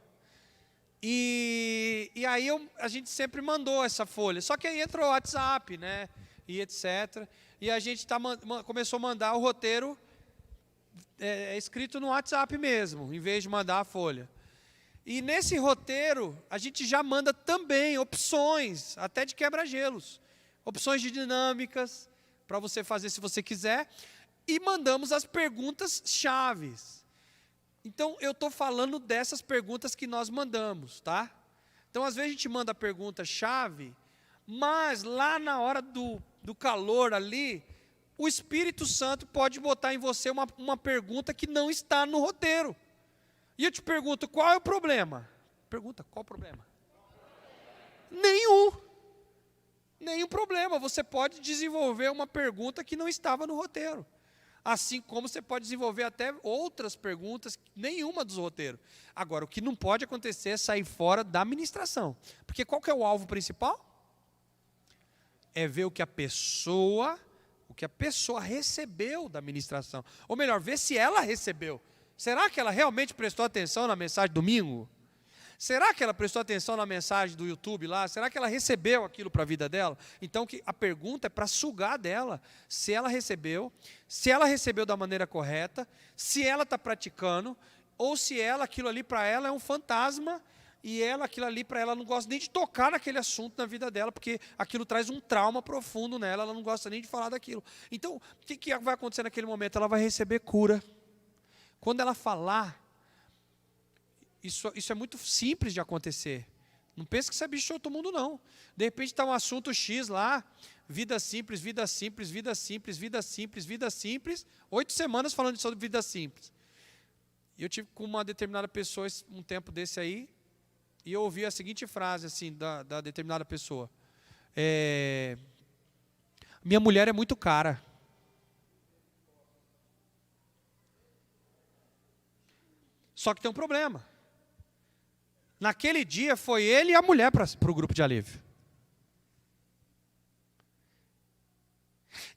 E aí a gente sempre mandou essa folha. Só que aí entrou o WhatsApp, né? E etc. E a gente começou a mandar o roteiro escrito no WhatsApp mesmo, em vez de mandar a folha. E nesse roteiro, a gente já manda também opções, até de quebra-gelos. Opções de dinâmicas, para você fazer se você quiser. E mandamos as perguntas chaves. Então, eu estou falando dessas perguntas que nós mandamos, tá? Então, às vezes a gente manda a pergunta-chave, mas lá na hora do calor ali, o Espírito Santo pode botar em você uma pergunta que não está no roteiro. E eu te pergunto, qual é o problema? Pergunta, qual o problema? Nenhum. nenhum problema, você pode desenvolver uma pergunta que não estava no roteiro. Assim como você pode desenvolver até outras perguntas, nenhuma dos roteiros. Agora, o que não pode acontecer é sair fora da ministração. Porque qual que é o alvo principal? É ver o que a pessoa recebeu da ministração. Ou melhor, ver se ela recebeu. Será que ela realmente prestou atenção na mensagem domingo? Será que ela prestou atenção na mensagem do YouTube lá? Será que ela recebeu aquilo para a vida dela? Então a pergunta é para sugar dela se ela recebeu da maneira correta, se ela está praticando, ou se aquilo ali para ela é um fantasma, e aquilo ali para ela não gosta nem de tocar naquele assunto na vida dela, porque aquilo traz um trauma profundo nela, ela não gosta nem de falar daquilo. Então, o que vai acontecer naquele momento? Ela vai receber cura. Quando ela falar, isso é muito simples de acontecer. Não pense que isso é bicho de outro mundo, não. De repente está um assunto X lá, vida simples, vida simples, vida simples, vida simples, vida simples, 8 semanas falando sobre vida simples. E eu tive com uma determinada pessoa um tempo desse aí, e eu ouvi a seguinte frase assim, da determinada pessoa. Minha mulher é muito cara. Só que tem um problema. Naquele dia foi ele e a mulher para o grupo de alívio.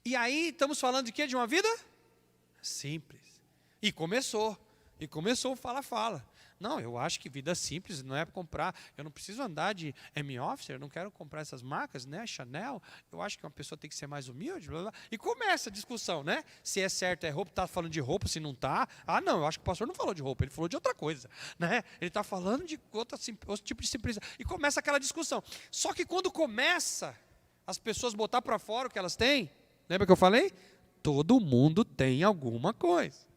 E aí estamos falando de quê? De uma vida simples. E começou o fala-fala. Não, eu acho que vida simples não é para comprar. Eu não preciso andar de M-Officer, eu não quero comprar essas marcas, né? Chanel. Eu acho que uma pessoa tem que ser mais humilde. Blá, blá. E começa a discussão, né? Se é certo, é roupa, está falando de roupa, se não está. Ah, não, eu acho que o pastor não falou de roupa, ele falou de outra coisa. Né? Ele está falando de outro tipo de simplicidade. E começa aquela discussão. Só que quando começa as pessoas botar para fora o que elas têm, lembra que eu falei? Todo mundo tem alguma coisa.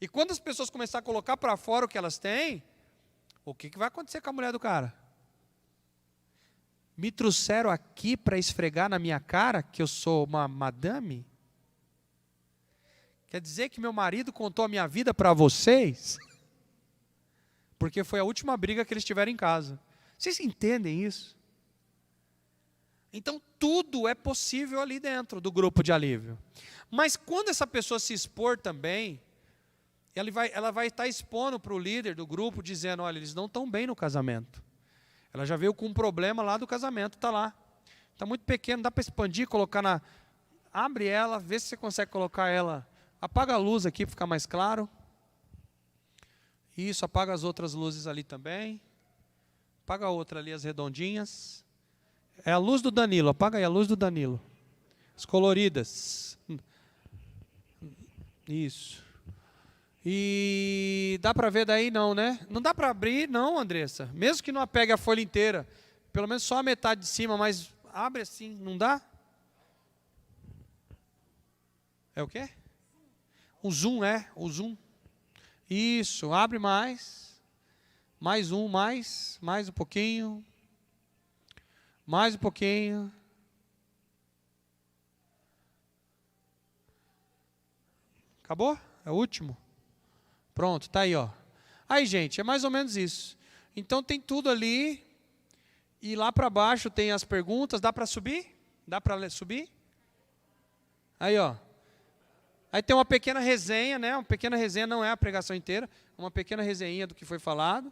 E quando as pessoas começarem a colocar para fora o que elas têm, o que vai acontecer com a mulher do cara? Me trouxeram aqui para esfregar na minha cara que eu sou uma madame? Quer dizer que meu marido contou a minha vida para vocês? Porque foi a última briga que eles tiveram em casa. Vocês entendem isso? Então, tudo é possível ali dentro do grupo de alívio. Mas quando essa pessoa se expor também, ela vai estar expondo para o líder do grupo, dizendo, olha, eles não estão bem no casamento. Ela já veio com um problema lá do casamento, está lá. Está muito pequeno, dá para expandir, colocar na... Abre ela, vê se você consegue colocar ela... Apaga a luz aqui para ficar mais claro. Isso, apaga as outras luzes ali também. Apaga a outra ali, as redondinhas. É a luz do Danilo, apaga aí a luz do Danilo. As coloridas. Isso. E dá para ver daí não, né? Não dá para abrir não, Andressa. Mesmo que não apegue a folha inteira. Pelo menos só a metade de cima, mas abre assim, não dá? É o quê? O zoom, o zoom. Isso, abre mais. Mais um, mais um pouquinho. Mais um pouquinho. Acabou? É o último? Pronto, está aí, ó. Aí, gente, é mais ou menos isso. Então tem tudo ali. E lá para baixo tem as perguntas. Dá para subir? Dá para subir? Aí, ó. Aí tem uma pequena resenha, né? Uma pequena resenha, não é a pregação inteira. Uma pequena resenha do que foi falado.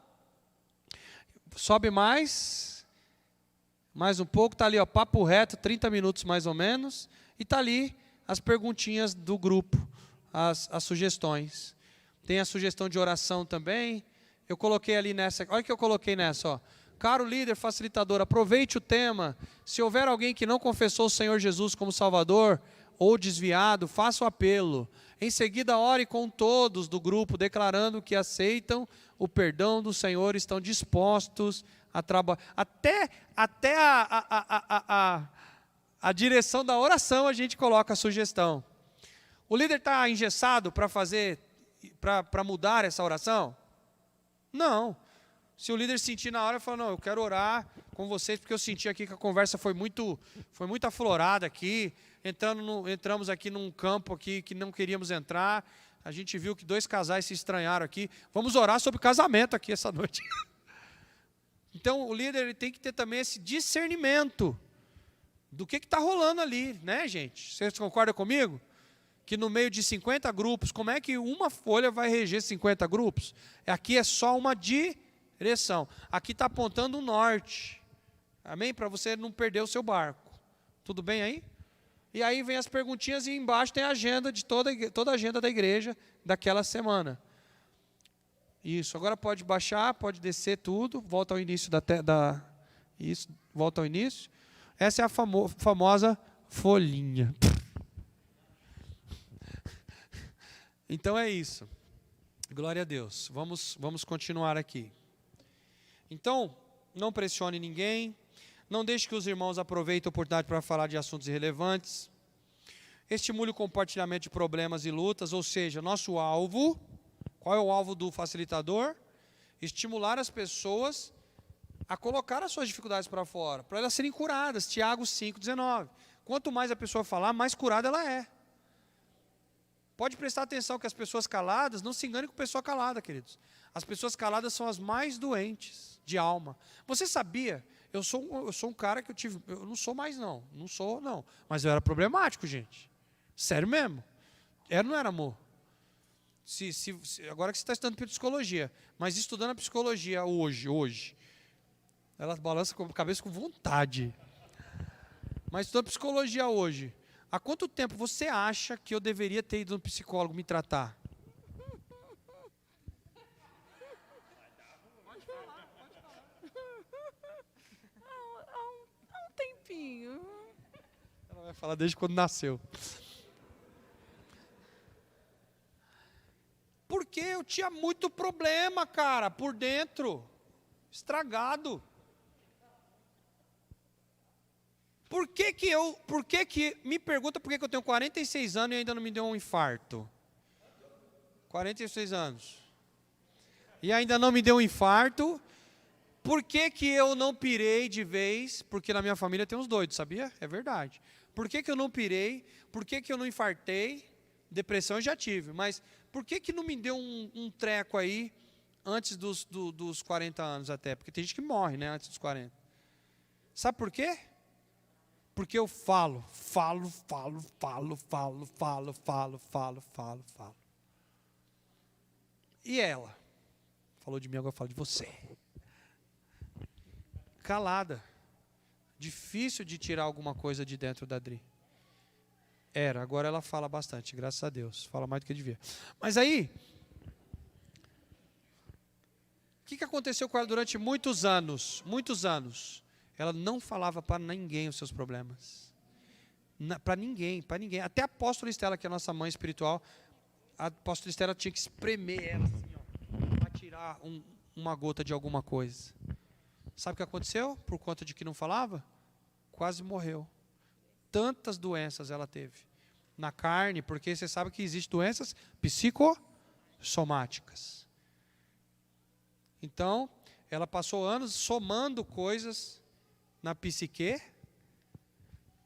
Sobe mais. Mais um pouco. Está ali, ó, papo reto, 30 minutos mais ou menos. E está ali as perguntinhas do grupo. As sugestões. Tem a sugestão de oração também. Eu coloquei ali nessa. Olha o que eu coloquei nessa, ó. Caro líder facilitador, aproveite o tema. Se houver alguém que não confessou o Senhor Jesus como Salvador ou desviado, faça o apelo. Em seguida, ore com todos do grupo, declarando que aceitam o perdão do Senhor e estão dispostos a trabalhar. Até a direção da oração a gente coloca a sugestão. O líder está engessado para mudar essa oração? Não. Se o líder sentir na hora, ele fala, não, eu quero orar com vocês, porque eu senti aqui que a conversa foi muito aflorada aqui, entramos aqui num campo aqui que não queríamos entrar, a gente viu que 2 casais se estranharam aqui, vamos orar sobre casamento aqui essa noite. Então, o líder ele tem que ter também esse discernimento do que está rolando ali, né, gente? Vocês concordam comigo? Que no meio de 50 grupos, como é que uma folha vai reger 50 grupos? Aqui é só uma direção. Aqui está apontando o norte. Amém? Para você não perder o seu barco. Tudo bem aí? E aí vem as perguntinhas e embaixo tem a agenda de toda a agenda da igreja daquela semana. Isso. Agora pode baixar, pode descer tudo. Volta ao início isso. Volta ao início. Essa é a famosa folhinha. Então é isso. Glória a Deus. Vamos continuar aqui. Então, não pressione ninguém. Não deixe que os irmãos aproveitem a oportunidade para falar de assuntos irrelevantes. Estimule o compartilhamento de problemas e lutas, ou seja, nosso alvo, qual é o alvo do facilitador? Estimular as pessoas a colocar as suas dificuldades para fora, para elas serem curadas. Tiago 5,19. Quanto mais a pessoa falar, mais curada ela é. Pode prestar atenção que as pessoas caladas, não se engane com pessoa calada, queridos. As pessoas caladas são as mais doentes de alma. Você sabia? Eu sou um cara que eu não sou mais não, mas eu era problemático, gente. Sério mesmo. Não era amor. Agora que você está estudando psicologia, mas estudando a psicologia hoje, ela balança a cabeça com vontade. Mas estudando psicologia hoje, há quanto tempo você acha que eu deveria ter ido no psicólogo me tratar? Há um tempinho. Ela vai falar desde quando nasceu. Porque eu tinha muito problema, cara, por dentro. Estragado. Me pergunta por que eu tenho 46 anos e ainda não me deu um infarto? 46 anos. E ainda não me deu um infarto. Por que eu não pirei de vez? Porque na minha família tem uns doidos, sabia? É verdade. Por que eu não pirei? Por que eu não infartei? Depressão eu já tive, mas por que não me deu um treco aí antes dos 40 anos até? Porque tem gente que morre, né, antes dos 40. Sabe por quê? Porque eu falo. E ela? Falou de mim, agora eu falo de você. Calada. Difícil de tirar alguma coisa de dentro da Adri. Agora ela fala bastante, graças a Deus. Fala mais do que devia. Mas aí, o que aconteceu com ela durante muitos anos? Muitos anos. Ela não falava para ninguém os seus problemas. Para ninguém. Até a apóstola Estela, que é a nossa mãe espiritual, a apóstola Estela tinha que espremer ela assim, para tirar uma gota de alguma coisa. Sabe o que aconteceu? Por conta de que não falava? Quase morreu. Tantas doenças ela teve na carne, porque você sabe que existem doenças psicossomáticas. Então, ela passou anos somando coisas na psique,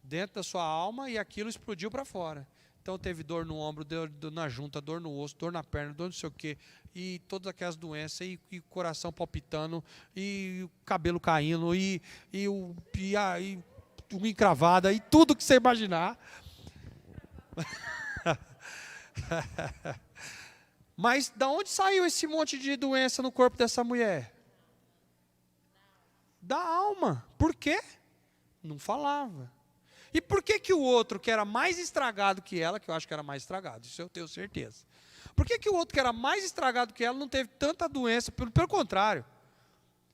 dentro da sua alma, e aquilo explodiu para fora. Então teve dor no ombro, dor na junta, dor no osso, dor na perna, dor não sei o quê, e todas aquelas doenças, e coração palpitando, e o cabelo caindo, e unha encravada, e tudo que você imaginar. Mas da onde saiu esse monte de doença no corpo dessa mulher? Da alma. Por quê? Não falava. E por que o outro, que era mais estragado que ela, que eu acho que era mais estragado, isso eu tenho certeza. Por que o outro, que era mais estragado que ela, não teve tanta doença? Pelo contrário.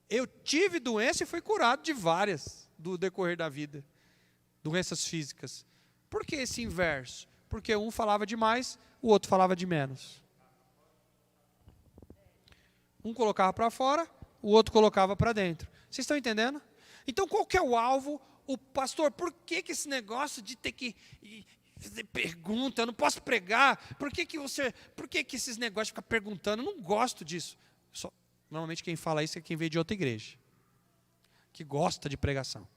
Eu tive doença e fui curado de várias do decorrer da vida. Doenças físicas. Por que esse inverso? Porque um falava demais, o outro falava de menos. Um colocava para fora, o outro colocava para dentro. Vocês estão entendendo? Então, qual que é o alvo? O pastor, por que esse negócio de ter que fazer pergunta, eu não posso pregar? Por que esses negócios de ficar perguntando? Eu não gosto disso. Normalmente quem fala isso é quem veio de outra igreja, que gosta de pregação.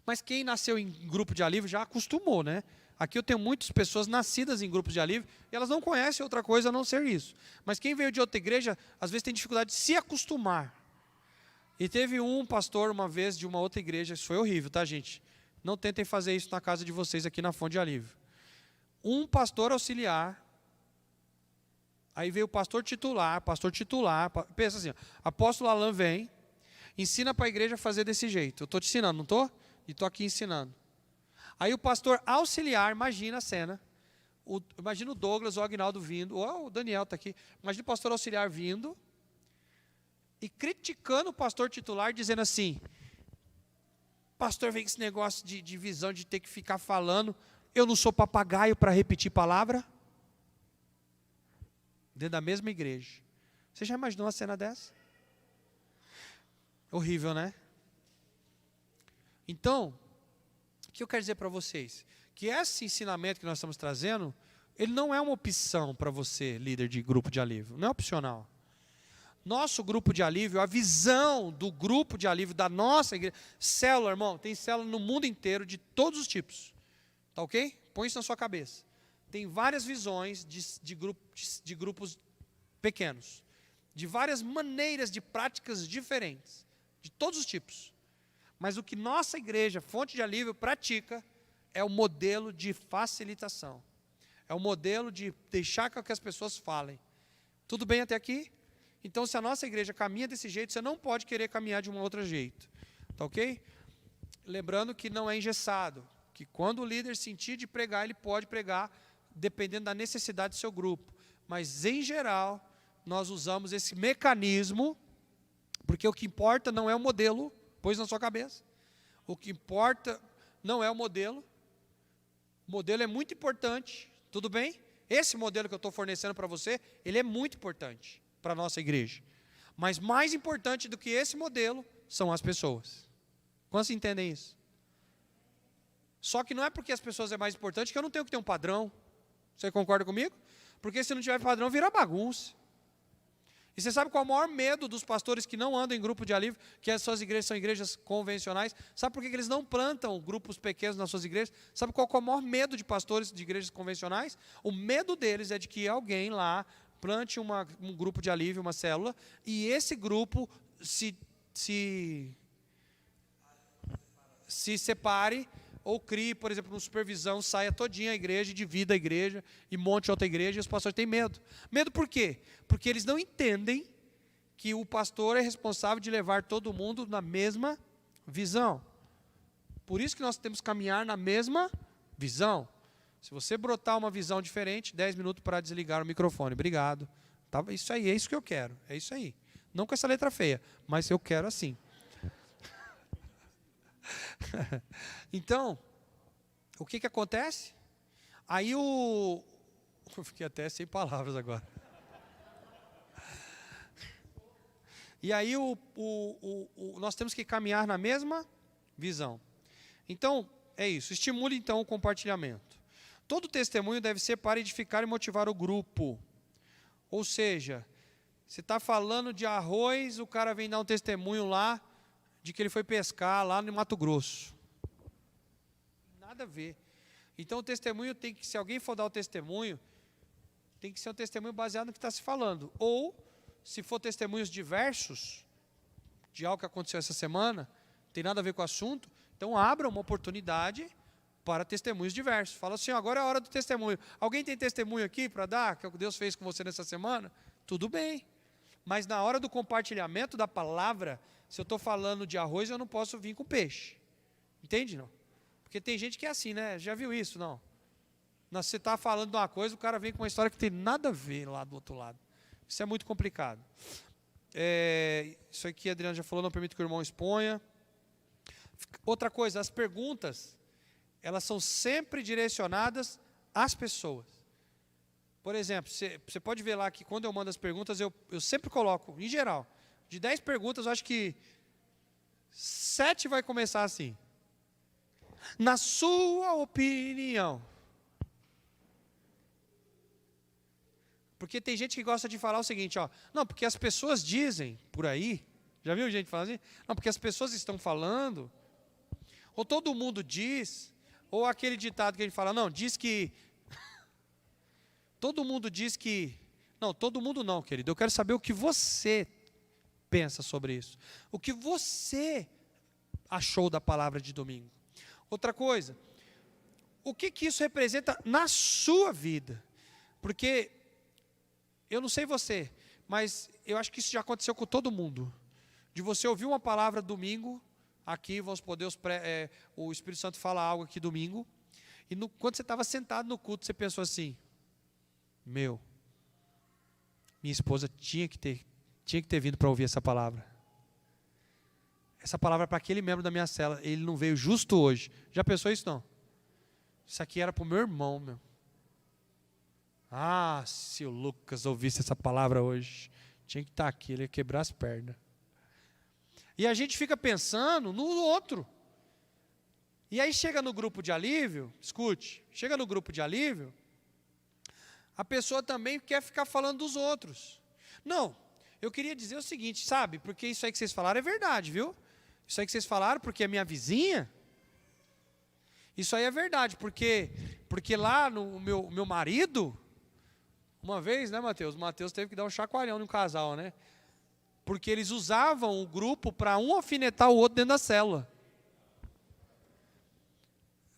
Mas quem nasceu em grupo de alívio já acostumou, né? Aqui eu tenho muitas pessoas nascidas em grupos de alívio e elas não conhecem outra coisa a não ser isso. Mas quem veio de outra igreja, às vezes tem dificuldade de se acostumar. E teve um pastor uma vez de uma outra igreja, isso foi horrível, tá, gente? não tentem fazer isso na casa de vocês aqui na Fonte de Alívio. Um pastor auxiliar, aí veio o pastor titular, pensa assim, apóstolo Alan vem, ensina para a igreja a fazer desse jeito. Eu estou te ensinando, não estou? E estou aqui ensinando. Aí o pastor auxiliar, imagina a cena, imagina o Douglas, o Agnaldo vindo, ou o Daniel está aqui, imagina o pastor auxiliar vindo, e criticando o pastor titular, dizendo assim, pastor vem com esse negócio de visão, de ter que ficar falando, eu não sou papagaio para repetir palavra? Dentro da mesma igreja. Você já imaginou uma cena dessa? Horrível, né? Então, o que eu quero dizer para vocês? Que esse ensinamento que nós estamos trazendo, ele não é uma opção para você, líder de grupo de alívio. Não é opcional. Nosso grupo de alívio, a visão do grupo de alívio da nossa igreja, célula, irmão, tem célula no mundo inteiro de todos os tipos. Tá ok? Põe isso na sua cabeça. Tem várias visões de grupos pequenos, de várias maneiras, de práticas diferentes, de todos os tipos. Mas o que nossa igreja, Fonte de Alívio, pratica é o modelo de facilitação. É o modelo de deixar que as pessoas falem. Tudo bem até aqui? Então, se a nossa igreja caminha desse jeito, você não pode querer caminhar de um outro jeito. Tá ok? Lembrando que não é engessado. Que quando o líder sentir de pregar, ele pode pregar, dependendo da necessidade do seu grupo. Mas, em geral, nós usamos esse mecanismo, porque o que importa não é o modelo, pôs na sua cabeça. O que importa não é o modelo. O modelo é muito importante, tudo bem? Esse modelo que eu estou fornecendo para você, ele é muito importante para a nossa igreja. Mas mais importante do que esse modelo são as pessoas. Quantos entendem isso? Só que não é porque as pessoas é mais importante que eu não tenho que ter um padrão. Você concorda comigo? Porque se não tiver padrão, vira bagunça. E você sabe qual é o maior medo dos pastores que não andam em grupo de alívio, que as suas igrejas são igrejas convencionais? Sabe por que eles não plantam grupos pequenos nas suas igrejas? Sabe qual é o maior medo de pastores de igrejas convencionais? O medo deles é de que alguém lá plante um grupo de alívio, uma célula, e esse grupo se separe ou crie, por exemplo, uma supervisão, saia todinha a igreja, divida a igreja e monte outra igreja, e os pastores têm medo. Medo por quê? Porque eles não entendem que o pastor é responsável de levar todo mundo na mesma visão. Por isso que nós temos que caminhar na mesma visão. Se você brotar uma visão diferente, 10 minutos para desligar o microfone. Obrigado. Tá, isso aí, é isso que eu quero. É isso aí. Não com essa letra feia, mas eu quero assim. Então, o que acontece? Aí eu fiquei até sem palavras agora. E aí nós temos que caminhar na mesma visão. Então, é isso. Estimule então o compartilhamento. Todo testemunho deve ser para edificar e motivar o grupo. Ou seja, você está falando de arroz, o cara vem dar um testemunho lá, de que ele foi pescar lá no Mato Grosso. Nada a ver. Então o testemunho tem que, se alguém for dar o testemunho, tem que ser um testemunho baseado no que está se falando. Ou, se for testemunhos diversos, de algo que aconteceu essa semana, não tem nada a ver com o assunto, então abra uma oportunidade para testemunhos diversos. Fala assim, agora é a hora do testemunho. Alguém tem testemunho aqui para dar, que é o que Deus fez com você nessa semana? Tudo bem. Mas na hora do compartilhamento da palavra, se eu estou falando de arroz, eu não posso vir com peixe. Entende, não? Porque tem gente que é assim, né? Já viu isso, não? Você está falando de uma coisa, o cara vem com uma história que tem nada a ver lá do outro lado. Isso é muito complicado. Isso aqui a Adriana já falou, não permite que o irmão exponha. Outra coisa, as perguntas, elas são sempre direcionadas às pessoas. Por exemplo, você pode ver lá que quando eu mando as perguntas, eu sempre coloco, em geral, de 10 perguntas, eu acho que 7 vai começar assim. Na sua opinião. Porque tem gente que gosta de falar o seguinte, ó, não, porque as pessoas dizem por aí, já viu gente falar assim? Não, porque as pessoas estão falando, ou todo mundo diz, ou aquele ditado que a gente fala, não, diz que, todo mundo diz que, não, todo mundo não, querido, eu quero saber o que você pensa sobre isso, o que você achou da palavra de domingo, Outra coisa, o que isso representa na sua vida? Porque, eu não sei você, mas eu acho que isso já aconteceu com todo mundo. De você ouvir uma palavra domingo, aqui, vamos supor, o Espírito Santo fala algo aqui domingo, e quando você estava sentado no culto, você pensou assim, minha esposa tinha que ter vindo para ouvir essa palavra. Essa palavra é para aquele membro da minha célula, ele não veio justo hoje. Já pensou isso, não? Isso aqui era para o meu irmão, meu. Ah, se o Lucas ouvisse essa palavra hoje, tinha que estar aqui, ele ia quebrar as pernas. E a gente fica pensando no outro. E aí chega no grupo de alívio, escute, chega no grupo de alívio, a pessoa também quer ficar falando dos outros. Não, eu queria dizer o seguinte, sabe, porque isso aí que vocês falaram é verdade, viu? Isso aí que vocês falaram, porque é minha vizinha, isso aí é verdade, porque lá no meu marido, uma vez, né, Mateus? O Mateus teve que dar um chacoalhão no casal, né? Porque eles usavam o grupo para um alfinetar o outro dentro da célula.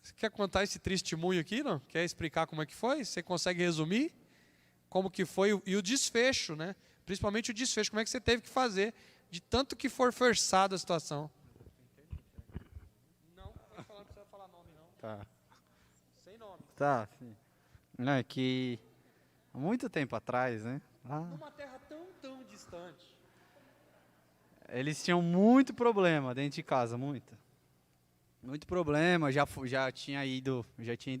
Você quer contar esse testemunho aqui, não? Quer explicar como é que foi? Você consegue resumir? Como que foi e o desfecho, né? Principalmente o desfecho, como é que você teve que fazer, de tanto que for forçada a situação. Não precisa falar nome, não. Tá. Sem nome. Tá, sim. Não, é que há muito tempo atrás, né? Numa terra tão distante. Eles tinham muito problema dentro de casa, muito problema, já tinha ido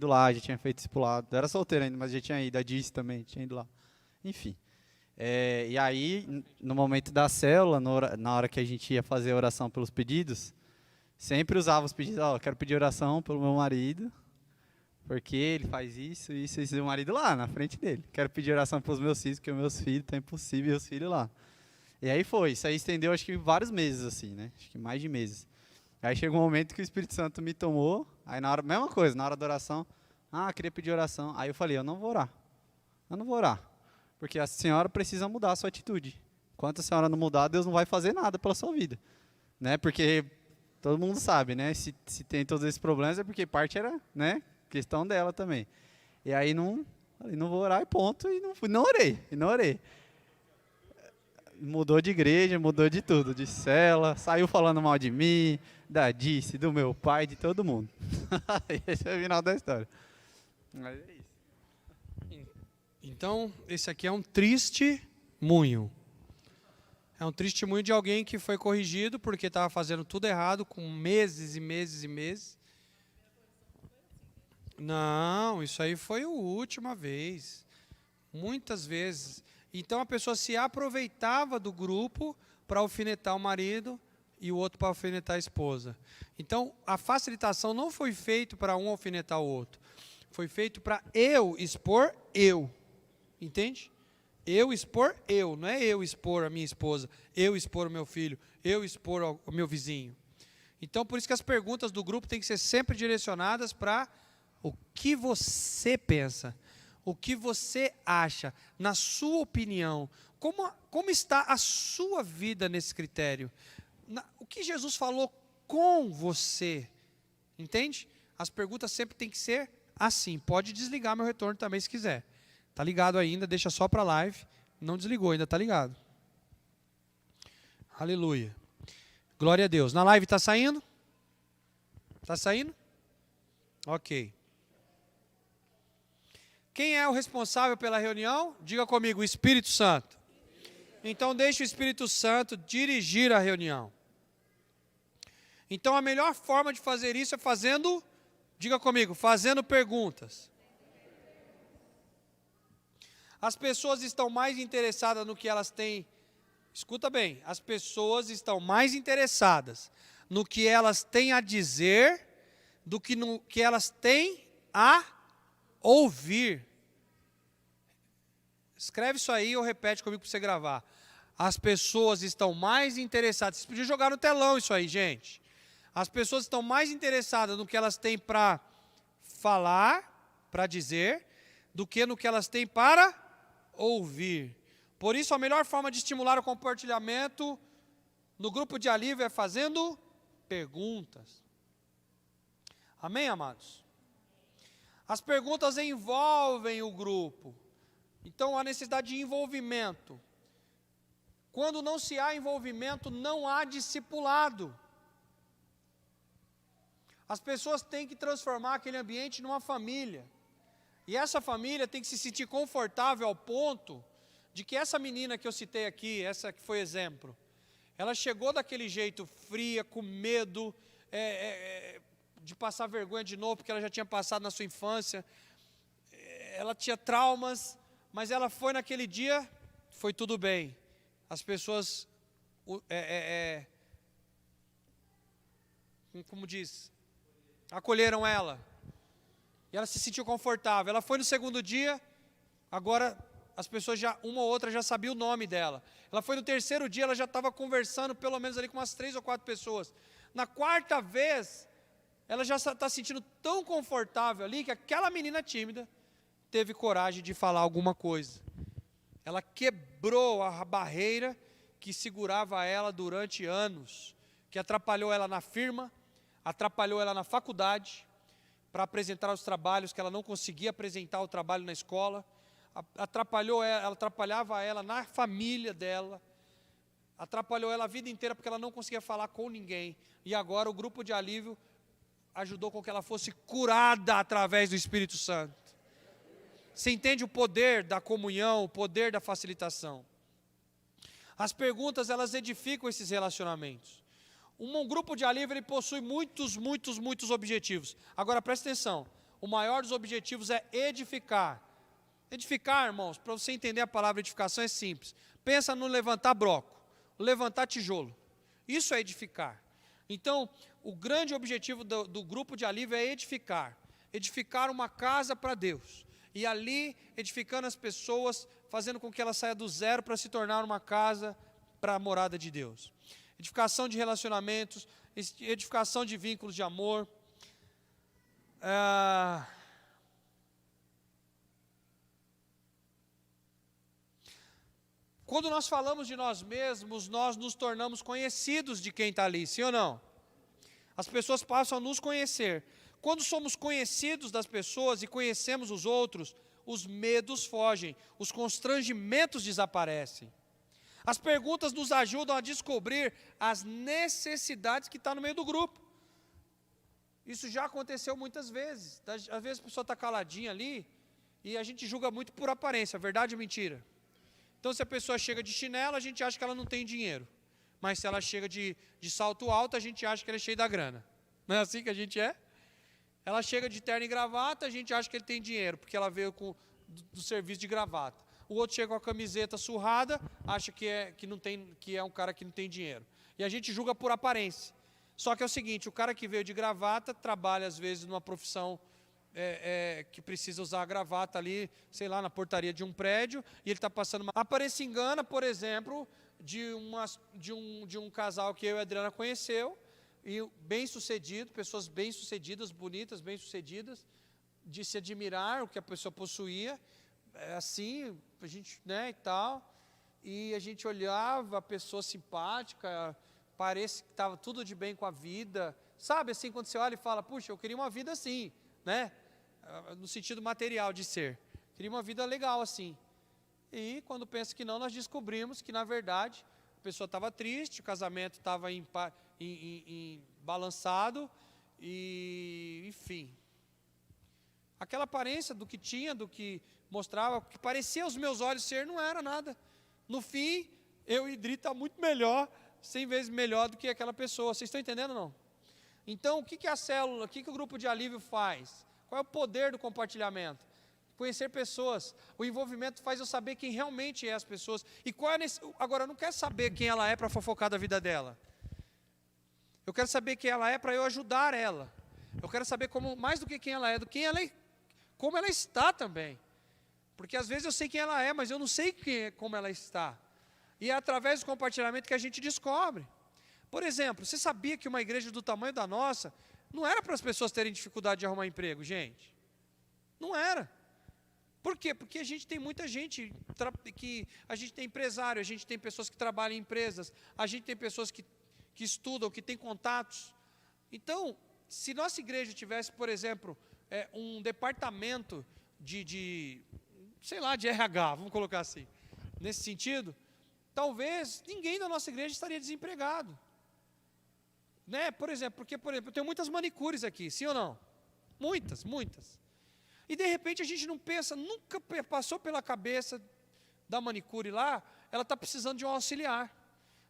lá, já tinha feito discipulado, era solteiro ainda, mas já tinha ido, a Dice também, tinha ido lá, enfim. E aí, no momento da célula, na hora que a gente ia fazer a oração pelos pedidos, sempre usava os pedidos, eu quero pedir oração pelo meu marido, porque ele faz isso, e o marido lá, na frente dele. Quero pedir oração pelos meus filhos, porque os meus filhos, tá impossível, os filhos lá. E aí isso aí estendeu acho que vários meses, assim, né? Acho que mais de meses. Aí chegou um momento que o Espírito Santo me tomou, aí na hora, mesma coisa, na hora da oração, queria pedir oração. Aí eu falei, eu não vou orar, porque a senhora precisa mudar a sua atitude. Enquanto a senhora não mudar, Deus não vai fazer nada pela sua vida, né? Porque todo mundo sabe, né? Se tem todos esses problemas é porque parte era, né? Questão dela também. E aí não vou orar e ponto, e não orei. Mudou de igreja, mudou de tudo, de cela, saiu falando mal de mim, da Dice, do meu pai, de todo mundo. Esse é o final da história. Mas é isso. Então, esse aqui é um testemunho. É um testemunho de alguém que foi corrigido porque estava fazendo tudo errado, com meses e meses e meses. Não, isso aí foi a última vez. Muitas vezes. Então a pessoa se aproveitava do grupo para alfinetar o marido e o outro para alfinetar a esposa. Então a facilitação não foi feita para um alfinetar o outro. Foi feito para eu expor eu. Entende? Eu expor eu. Não é eu expor a minha esposa, eu expor o meu filho, eu expor o meu vizinho. Então por isso que as perguntas do grupo têm que ser sempre direcionadas para o que você pensa. O que você acha, na sua opinião, como está a sua vida nesse critério? O que Jesus falou com você, entende? As perguntas sempre têm que ser assim. Pode desligar meu retorno também se quiser. Está ligado ainda, deixa só para a live, não desligou, ainda está ligado. Aleluia. Glória a Deus. Na live está saindo? Está saindo? Ok. Quem é o responsável pela reunião? Diga comigo, o Espírito Santo. Então deixe o Espírito Santo dirigir a reunião. Então a melhor forma de fazer isso é fazendo, diga comigo, fazendo perguntas. As pessoas estão mais interessadas no que elas têm. Escuta bem, as pessoas estão mais interessadas no que elas têm a dizer do que no que elas têm a ouvir. Escreve isso aí ou repete comigo para você gravar. As pessoas estão mais interessadas. Vocês podiam jogar no telão isso aí, gente. As pessoas estão mais interessadas no que elas têm para falar, para dizer, do que no que elas têm para ouvir. Por isso, a melhor forma de estimular o compartilhamento no grupo de alívio é fazendo perguntas. Amém, amados? As perguntas envolvem o grupo. Então, há necessidade de envolvimento. Quando não se há envolvimento, não há discipulado. As pessoas têm que transformar aquele ambiente numa família. E essa família tem que se sentir confortável ao ponto de que essa menina que eu citei aqui, essa que foi exemplo, ela chegou daquele jeito fria, com medo, de passar vergonha de novo, porque ela já tinha passado na sua infância, ela tinha traumas, mas ela foi naquele dia, foi tudo bem. As pessoas, como diz, acolheram ela, e ela se sentiu confortável. Ela foi no segundo dia, agora as pessoas uma ou outra já sabia o nome dela. Ela foi no terceiro dia, ela já estava conversando pelo menos ali com umas 3 ou 4 pessoas. Na quarta vez, ela já está se sentindo tão confortável ali, que aquela menina tímida teve coragem de falar alguma coisa. Ela quebrou a barreira que segurava ela durante anos, que atrapalhou ela na firma, atrapalhou ela na faculdade, para apresentar os trabalhos, que ela não conseguia apresentar o trabalho na escola, atrapalhava ela na família dela, atrapalhou ela a vida inteira, porque ela não conseguia falar com ninguém. E agora o grupo de alívio ajudou com que ela fosse curada através do Espírito Santo. Você entende o poder da comunhão, o poder da facilitação? As perguntas, elas edificam esses relacionamentos. Um grupo de alívio, ele possui muitos objetivos. Agora, presta atenção. O maior dos objetivos é edificar. Edificar, irmãos, para você entender a palavra edificação, é simples. Pensa no levantar bloco, levantar tijolo. Isso é edificar. Então, o grande objetivo do grupo de alívio é edificar. Edificar uma casa para Deus. E ali, edificando as pessoas, fazendo com que ela saia do zero para se tornar uma casa para a morada de Deus. Edificação de relacionamentos, edificação de vínculos de amor. Quando nós falamos de nós mesmos, nós nos tornamos conhecidos de quem está ali, sim ou não? As pessoas passam a nos conhecer. Quando somos conhecidos das pessoas e conhecemos os outros, os medos fogem, os constrangimentos desaparecem. As perguntas nos ajudam a descobrir as necessidades que estão no meio do grupo. Isso já aconteceu muitas vezes. Às vezes a pessoa está caladinha ali e a gente julga muito por aparência, verdade ou mentira? Então, se a pessoa chega de chinelo, a gente acha que ela não tem dinheiro. Mas se ela chega de salto alto, a gente acha que ela é cheia da grana. Não é assim que a gente é? Ela chega de terno e gravata, a gente acha que ele tem dinheiro, porque ela veio do serviço de gravata. O outro chega com a camiseta surrada, acha que é um cara que não tem dinheiro. E a gente julga por aparência. Só que é o seguinte, o cara que veio de gravata trabalha às vezes numa profissão que precisa usar a gravata ali, sei lá, na portaria de um prédio, e ele está passando uma... A aparência engana, por exemplo, de um casal que eu e a Adriana conheceu, e bem-sucedido, pessoas bem-sucedidas, bonitas, bem-sucedidas, de se admirar o que a pessoa possuía, assim, a gente, né, e tal, e a gente olhava a pessoa simpática, parece que estava tudo de bem com a vida, sabe, assim, quando você olha e fala, puxa, eu queria uma vida assim, né, no sentido material de ser, queria uma vida legal assim, e quando pensa que não, nós descobrimos que, na verdade, a pessoa estava triste, o casamento estava balançado, e, enfim, aquela aparência do que tinha, do que mostrava, o que parecia aos meus olhos ser, não era nada. No fim, eu e Idri está muito melhor, 100 vezes melhor do que aquela pessoa. Vocês estão entendendo ou não? Então, o que a célula, o que o grupo de alívio faz? Qual é o poder do compartilhamento? Conhecer pessoas. O envolvimento faz eu saber quem realmente é as pessoas. E qual é agora, eu não quero saber quem ela é para fofocar da vida dela. Eu quero saber quem ela é para eu ajudar ela. Eu quero saber mais do que quem ela é, como ela está também. Porque às vezes eu sei quem ela é, mas eu não sei como ela está. E é através do compartilhamento que a gente descobre. Por exemplo, você sabia que uma igreja do tamanho da nossa, não era para as pessoas terem dificuldade de arrumar emprego, gente? Não era. Por quê? Porque a gente tem muita gente, a gente tem empresário, a gente tem pessoas que trabalham em empresas, a gente tem pessoas que estudam, que têm contatos. Então, se nossa igreja tivesse, por exemplo, um departamento sei lá, de RH, vamos colocar assim, nesse sentido, talvez ninguém da nossa igreja estaria desempregado. Né? Por exemplo, eu tenho muitas manicures aqui, sim ou não? Muitas, muitas. E de repente a gente não pensa, nunca passou pela cabeça da manicure lá, ela está precisando de um auxiliar,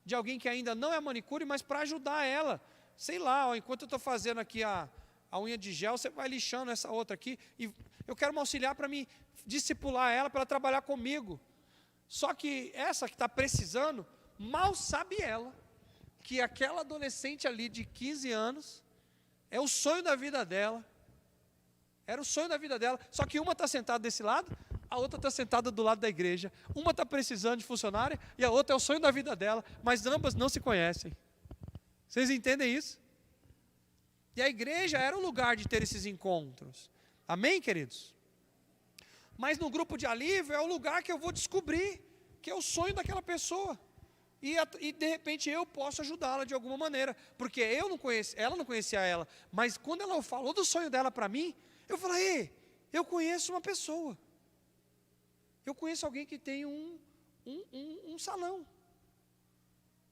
de alguém que ainda não é manicure, mas para ajudar ela. Sei lá, ó, enquanto eu estou fazendo aqui a unha de gel, você vai lixando essa outra aqui, e eu quero uma auxiliar para me discipular ela, para ela trabalhar comigo. Só que essa que está precisando, mal sabe ela, que aquela adolescente ali de 15 anos, é o sonho da vida dela, era o sonho da vida dela, só que uma está sentada desse lado, a outra está sentada do lado da igreja, uma está precisando de funcionária, e a outra é o sonho da vida dela, mas ambas não se conhecem. Vocês entendem isso? E a igreja era o lugar de ter esses encontros, amém, queridos? Mas no grupo de alívio é o lugar que eu vou descobrir, que é o sonho daquela pessoa, e de repente eu posso ajudá-la de alguma maneira, porque ela não conhecia ela, mas quando ela falou do sonho dela para mim, eu falei, eu conheço uma pessoa, eu conheço alguém que tem um salão,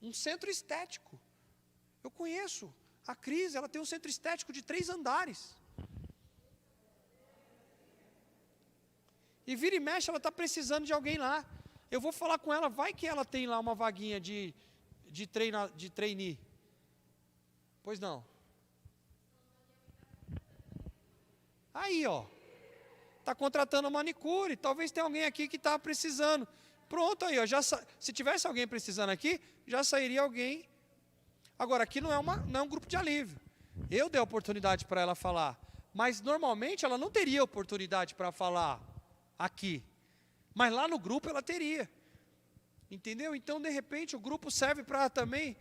um centro estético, eu conheço, a Cris, ela tem um centro estético de 3 andares, e vira e mexe, ela está precisando de alguém lá, eu vou falar com ela, vai que ela tem lá uma vaguinha de trainee, pois não, aí ó, está contratando a manicure, talvez tenha alguém aqui que está precisando, pronto aí, ó, se tivesse alguém precisando aqui, já sairia alguém. Agora aqui não é um grupo de alívio, eu dei a oportunidade para ela falar, mas normalmente ela não teria oportunidade para falar aqui, mas lá no grupo ela teria, entendeu? Então de repente o grupo serve para também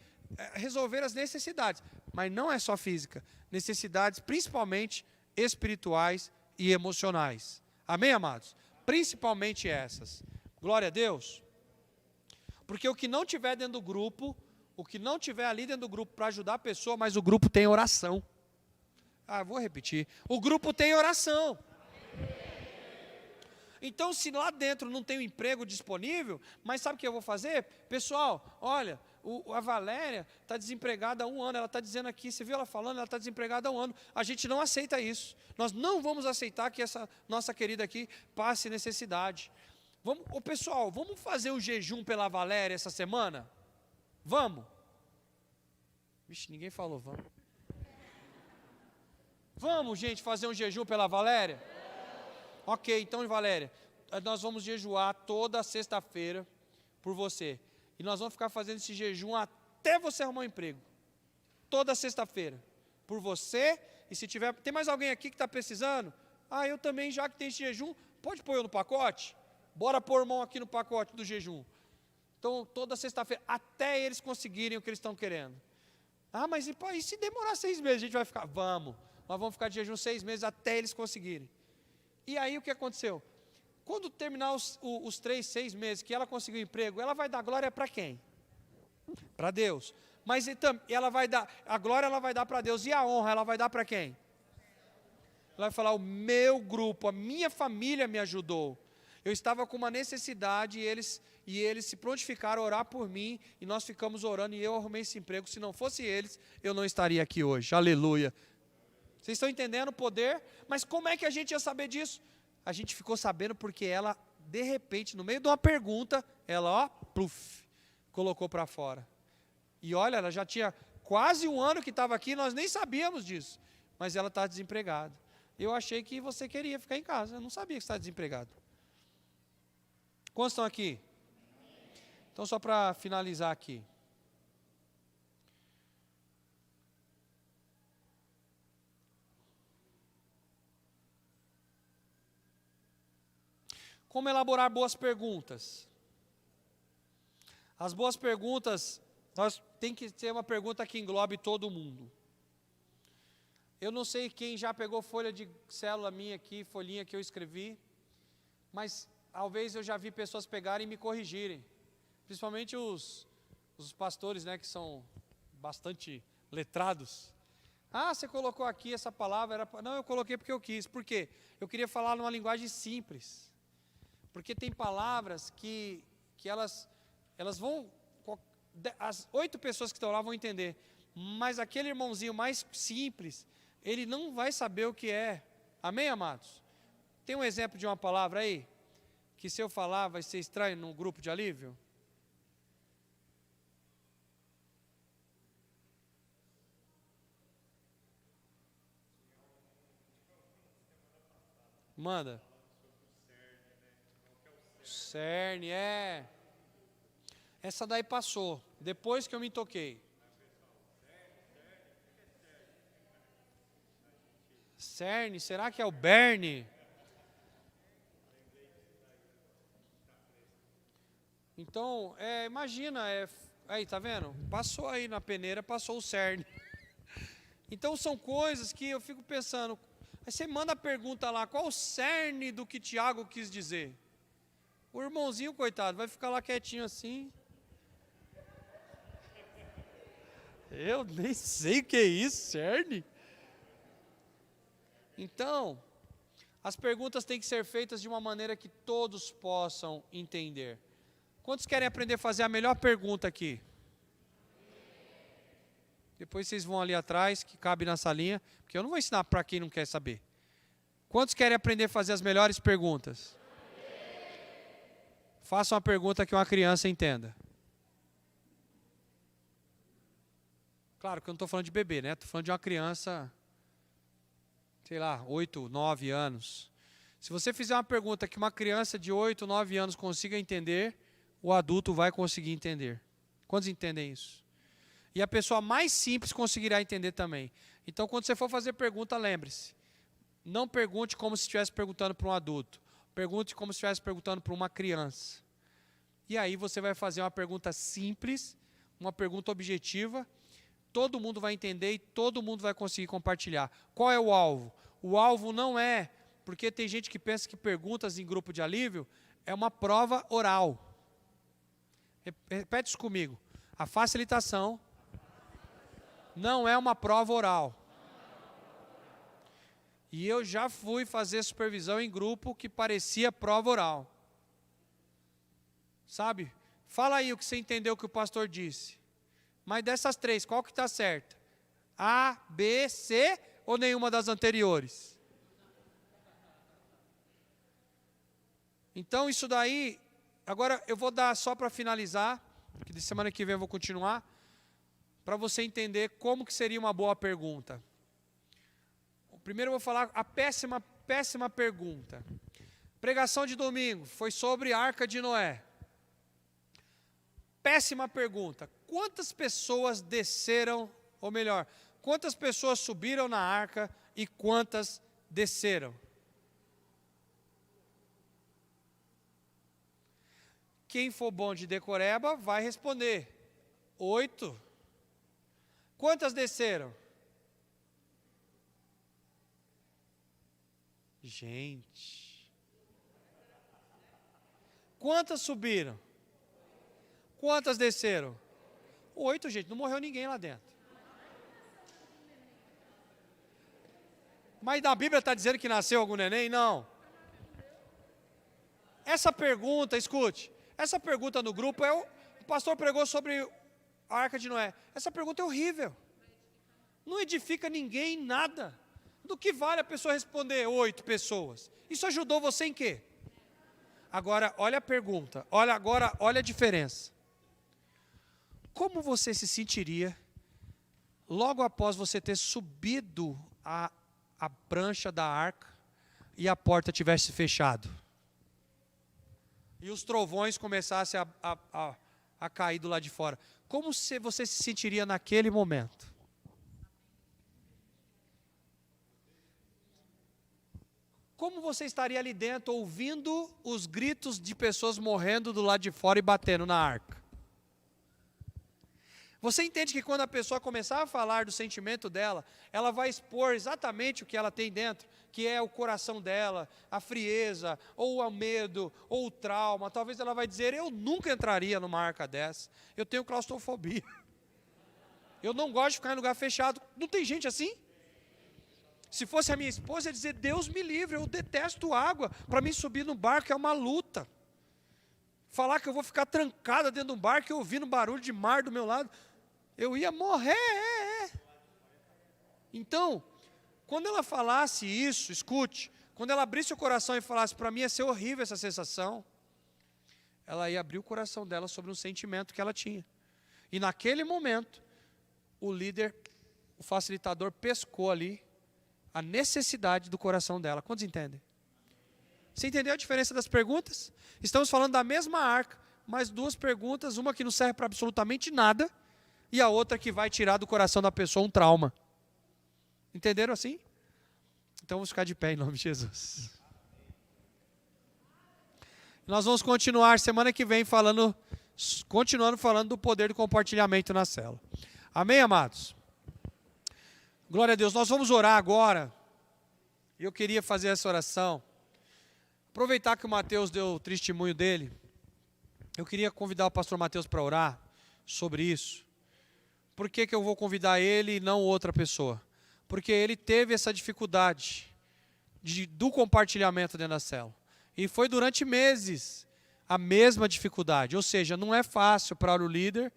resolver as necessidades, mas não é só física, necessidades principalmente espirituais e emocionais, amém, amados? Principalmente essas, glória a Deus, porque o que não tiver dentro do grupo, o que não tiver ali dentro do grupo para ajudar a pessoa, mas o grupo tem oração, vou repetir, o grupo tem oração. Então, se lá dentro não tem um emprego disponível, mas sabe o que eu vou fazer? Pessoal, olha, a Valéria está desempregada há 1 ano, ela está dizendo aqui, você viu ela falando, ela está desempregada há 1 ano, a gente não aceita isso, nós não vamos aceitar que essa nossa querida aqui passe necessidade. Pessoal, vamos fazer um jejum pela Valéria essa semana? Vamos? Vixe, ninguém falou, vamos. Vamos, gente, fazer um jejum pela Valéria? Ok, então, Valéria, nós vamos jejuar toda sexta-feira por você. E nós vamos ficar fazendo esse jejum até você arrumar um emprego. Toda sexta-feira. Por você, e se tiver... Tem mais alguém aqui que está precisando? Eu também, já que tem esse jejum, pode pôr eu no pacote? Bora pôr mão aqui no pacote do jejum. Então, toda sexta-feira, até eles conseguirem o que eles estão querendo. Mas e se demorar 6 meses, a gente vai ficar... Vamos, nós vamos ficar de jejum 6 meses até eles conseguirem. E aí o que aconteceu? Quando terminar os 3, 6 meses que ela conseguiu emprego, ela vai dar glória para quem? Para Deus. Mas então, a glória ela vai dar para Deus, e a honra ela vai dar para quem? Ela vai falar, o meu grupo, a minha família me ajudou. Eu estava com uma necessidade e eles se prontificaram a orar por mim, e nós ficamos orando, e eu arrumei esse emprego. Se não fosse eles, eu não estaria aqui hoje. Aleluia. Vocês estão entendendo o poder? Mas como é que a gente ia saber disso? A gente ficou sabendo porque ela, de repente, no meio de uma pergunta, ela, colocou para fora. E olha, ela já tinha quase 1 ano que estava aqui, nós nem sabíamos disso. Mas ela está desempregada. Eu achei que você queria ficar em casa, eu não sabia que você está desempregado. Quantos estão aqui? Então, só para finalizar aqui. Como elaborar boas perguntas? As boas perguntas, tem que ser uma pergunta que englobe todo mundo. Eu não sei quem já pegou folha de célula minha aqui, folhinha que eu escrevi, mas talvez eu já vi pessoas pegarem e me corrigirem. Principalmente os pastores, né, que são bastante letrados. Ah, você colocou aqui essa palavra, não, eu coloquei porque eu quis. Por quê? Eu queria falar numa linguagem simples. Porque tem palavras que elas vão, as 8 pessoas que estão lá vão entender, mas aquele irmãozinho mais simples, ele não vai saber o que é. Amém, amados? Tem um exemplo de uma palavra aí, que se eu falar vai ser estranho num grupo de alívio? Manda. Cerne, é. Essa daí passou, depois que eu me toquei. Cerne, será que é o Berne? Então, imagina, aí, tá vendo? Passou aí na peneira, passou o cerne. Então, são coisas que eu fico pensando. Aí você manda a pergunta lá, qual o cerne do que Tiago quis dizer? O irmãozinho, coitado, vai ficar lá quietinho assim. Eu nem sei o que é isso, cerne. Então, as perguntas têm que ser feitas de uma maneira que todos possam entender. Quantos querem aprender a fazer a melhor pergunta aqui? Depois vocês vão ali atrás, que cabe na salinha, porque eu não vou ensinar para quem não quer saber. Quantos querem aprender a fazer as melhores perguntas? Faça uma pergunta que uma criança entenda. Claro que eu não estou falando de bebê, né? Estou falando de uma criança, sei lá, 8, 9 anos. Se você fizer uma pergunta que uma criança de 8, 9 anos consiga entender, o adulto vai conseguir entender. Quantos entendem isso? E a pessoa mais simples conseguirá entender também. Então, quando você for fazer pergunta, lembre-se. Não pergunte como se estivesse perguntando para um adulto. Pergunte como se estivesse perguntando para uma criança. E aí você vai fazer uma pergunta simples, uma pergunta objetiva. Todo mundo vai entender e todo mundo vai conseguir compartilhar. Qual é o alvo? O alvo não é, porque tem gente que pensa que perguntas em grupo de alívio é uma prova oral. Repete isso comigo. A facilitação não é uma prova oral. E eu já fui fazer supervisão em grupo que parecia prova oral. Sabe? Fala aí o que você entendeu que o pastor disse. Mas dessas 3, qual que está certa? A, B, C ou nenhuma das anteriores? Então isso daí, agora eu vou dar só para finalizar, que de semana que vem eu vou continuar, para você entender como que seria uma boa pergunta. Primeiro eu vou falar a péssima pergunta. Pregação de domingo foi sobre a Arca de Noé. Péssima pergunta. Quantas pessoas desceram, ou melhor, quantas pessoas subiram na arca e quantas desceram? Quem for bom de decoreba vai responder. 8. Quantas desceram? Gente. Quantas subiram? Quantas desceram? 8, gente. Não morreu ninguém lá dentro. Mas na Bíblia está dizendo que nasceu algum neném? Não. Essa pergunta, escute. Essa pergunta no grupo, o pastor pregou sobre a Arca de Noé. Essa pergunta é horrível. Não edifica ninguém em nada. Do que vale a pessoa responder 8 pessoas? Isso ajudou você em quê? Agora, olha a pergunta. Olha a diferença. Como você se sentiria logo após você ter subido a prancha da arca e a porta tivesse fechado? E os trovões começassem a cair do lado de fora. Como você se sentiria naquele momento? Como você estaria ali dentro ouvindo os gritos de pessoas morrendo do lado de fora e batendo na arca? Você entende que quando a pessoa começar a falar do sentimento dela, ela vai expor exatamente o que ela tem dentro, que é o coração dela, a frieza, ou o medo, ou o trauma. Talvez ela vai dizer, eu nunca entraria numa arca dessa, eu tenho claustrofobia. Eu não gosto de ficar em lugar fechado. Não tem gente assim? Se fosse a minha esposa, ia dizer, Deus me livre, eu detesto água. Para mim subir no barco é uma luta. Falar que eu vou ficar trancada dentro de um barco e ouvindo barulho de mar do meu lado, eu ia morrer. Então, quando ela falasse isso, escute, quando ela abrisse o coração e falasse, para mim ia ser horrível essa sensação, ela ia abrir o coração dela sobre um sentimento que ela tinha. E naquele momento, o líder, o facilitador, pescou ali a necessidade do coração dela. Quantos entendem? Você entendeu a diferença das perguntas? Estamos falando da mesma arca, mas duas perguntas, uma que não serve para absolutamente nada, e a outra que vai tirar do coração da pessoa um trauma. Entenderam assim? Então vamos ficar de pé em nome de Jesus. Nós vamos continuar semana que vem continuando falando do poder do compartilhamento na célula. Amém, amados? Glória a Deus. Nós vamos orar agora. Eu queria fazer essa oração. Aproveitar que o Mateus deu o testemunho dele. Eu queria convidar o pastor Mateus para orar sobre isso. Por que eu vou convidar ele e não outra pessoa? Porque ele teve essa dificuldade do compartilhamento dentro da célula. E foi durante meses a mesma dificuldade. Ou seja, não é fácil para o líder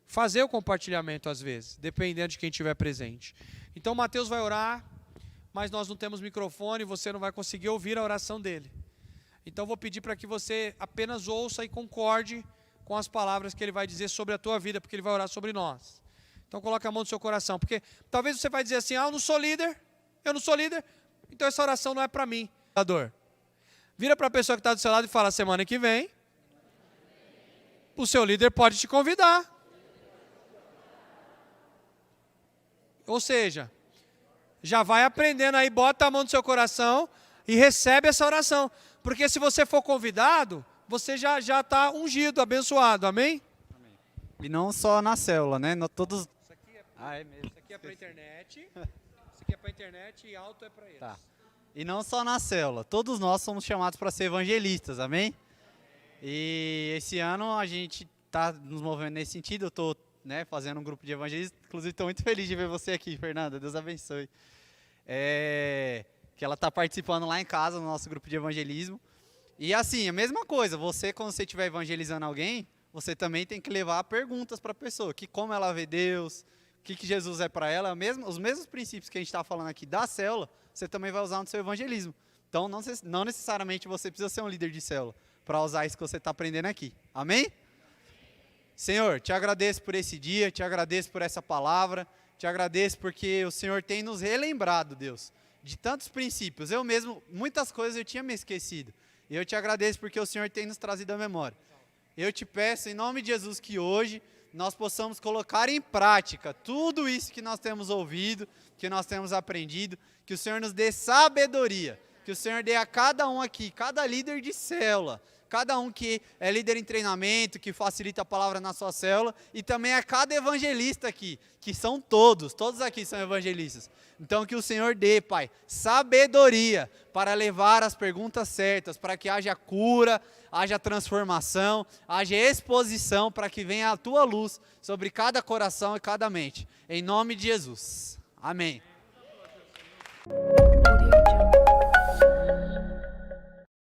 fazer o compartilhamento às vezes, dependendo de quem estiver presente. Então o Mateus vai orar, mas nós não temos microfone, você não vai conseguir ouvir a oração dele. Então eu vou pedir para que você apenas ouça e concorde com as palavras que ele vai dizer sobre a tua vida, porque ele vai orar sobre nós. Então coloque a mão no seu coração, porque talvez você vai dizer assim, eu não sou líder, então essa oração não é para mim. Vira para a pessoa que está do seu lado e fala, semana que vem, o seu líder pode te convidar. Ou seja, já vai aprendendo aí, bota a mão no seu coração e recebe essa oração. Porque se você for convidado, você já está ungido, abençoado, amém? Amém? E não só na célula, né? Todos... Isso aqui é mesmo. Isso aqui é para a internet, isso aqui é para a internet e alto é para eles. Tá. E não só na célula, todos nós somos chamados para ser evangelistas, amém? E esse ano a gente está nos movendo nesse sentido, eu estou fazendo um grupo de evangelistas, inclusive estou muito feliz de ver você aqui, Fernanda, Deus abençoe. Que ela está participando lá em casa, no nosso grupo de evangelismo. E assim, a mesma coisa, você quando você estiver evangelizando alguém, você também tem que levar perguntas para a pessoa, que como ela vê Deus, o que Jesus é para ela, os mesmos princípios que a gente está falando aqui da célula, você também vai usar no seu evangelismo. Então, não necessariamente você precisa ser um líder de célula para usar isso que você está aprendendo aqui. Amém? Senhor, te agradeço por esse dia, te agradeço por essa palavra, te agradeço porque o Senhor tem nos relembrado, Deus, de tantos princípios. Eu mesmo, muitas coisas eu tinha me esquecido. E eu te agradeço porque o Senhor tem nos trazido à memória. Eu te peço, em nome de Jesus, que hoje nós possamos colocar em prática tudo isso que nós temos ouvido, que nós temos aprendido, que o Senhor nos dê sabedoria, que o Senhor dê a cada um aqui, cada líder de célula, cada um que é líder em treinamento, que facilita a palavra na sua célula, e também a cada evangelista aqui, que são todos aqui são evangelistas. Então que o Senhor dê, Pai, sabedoria para levar as perguntas certas, para que haja cura, haja transformação, haja exposição, para que venha a tua luz sobre cada coração e cada mente. Em nome de Jesus. Amém.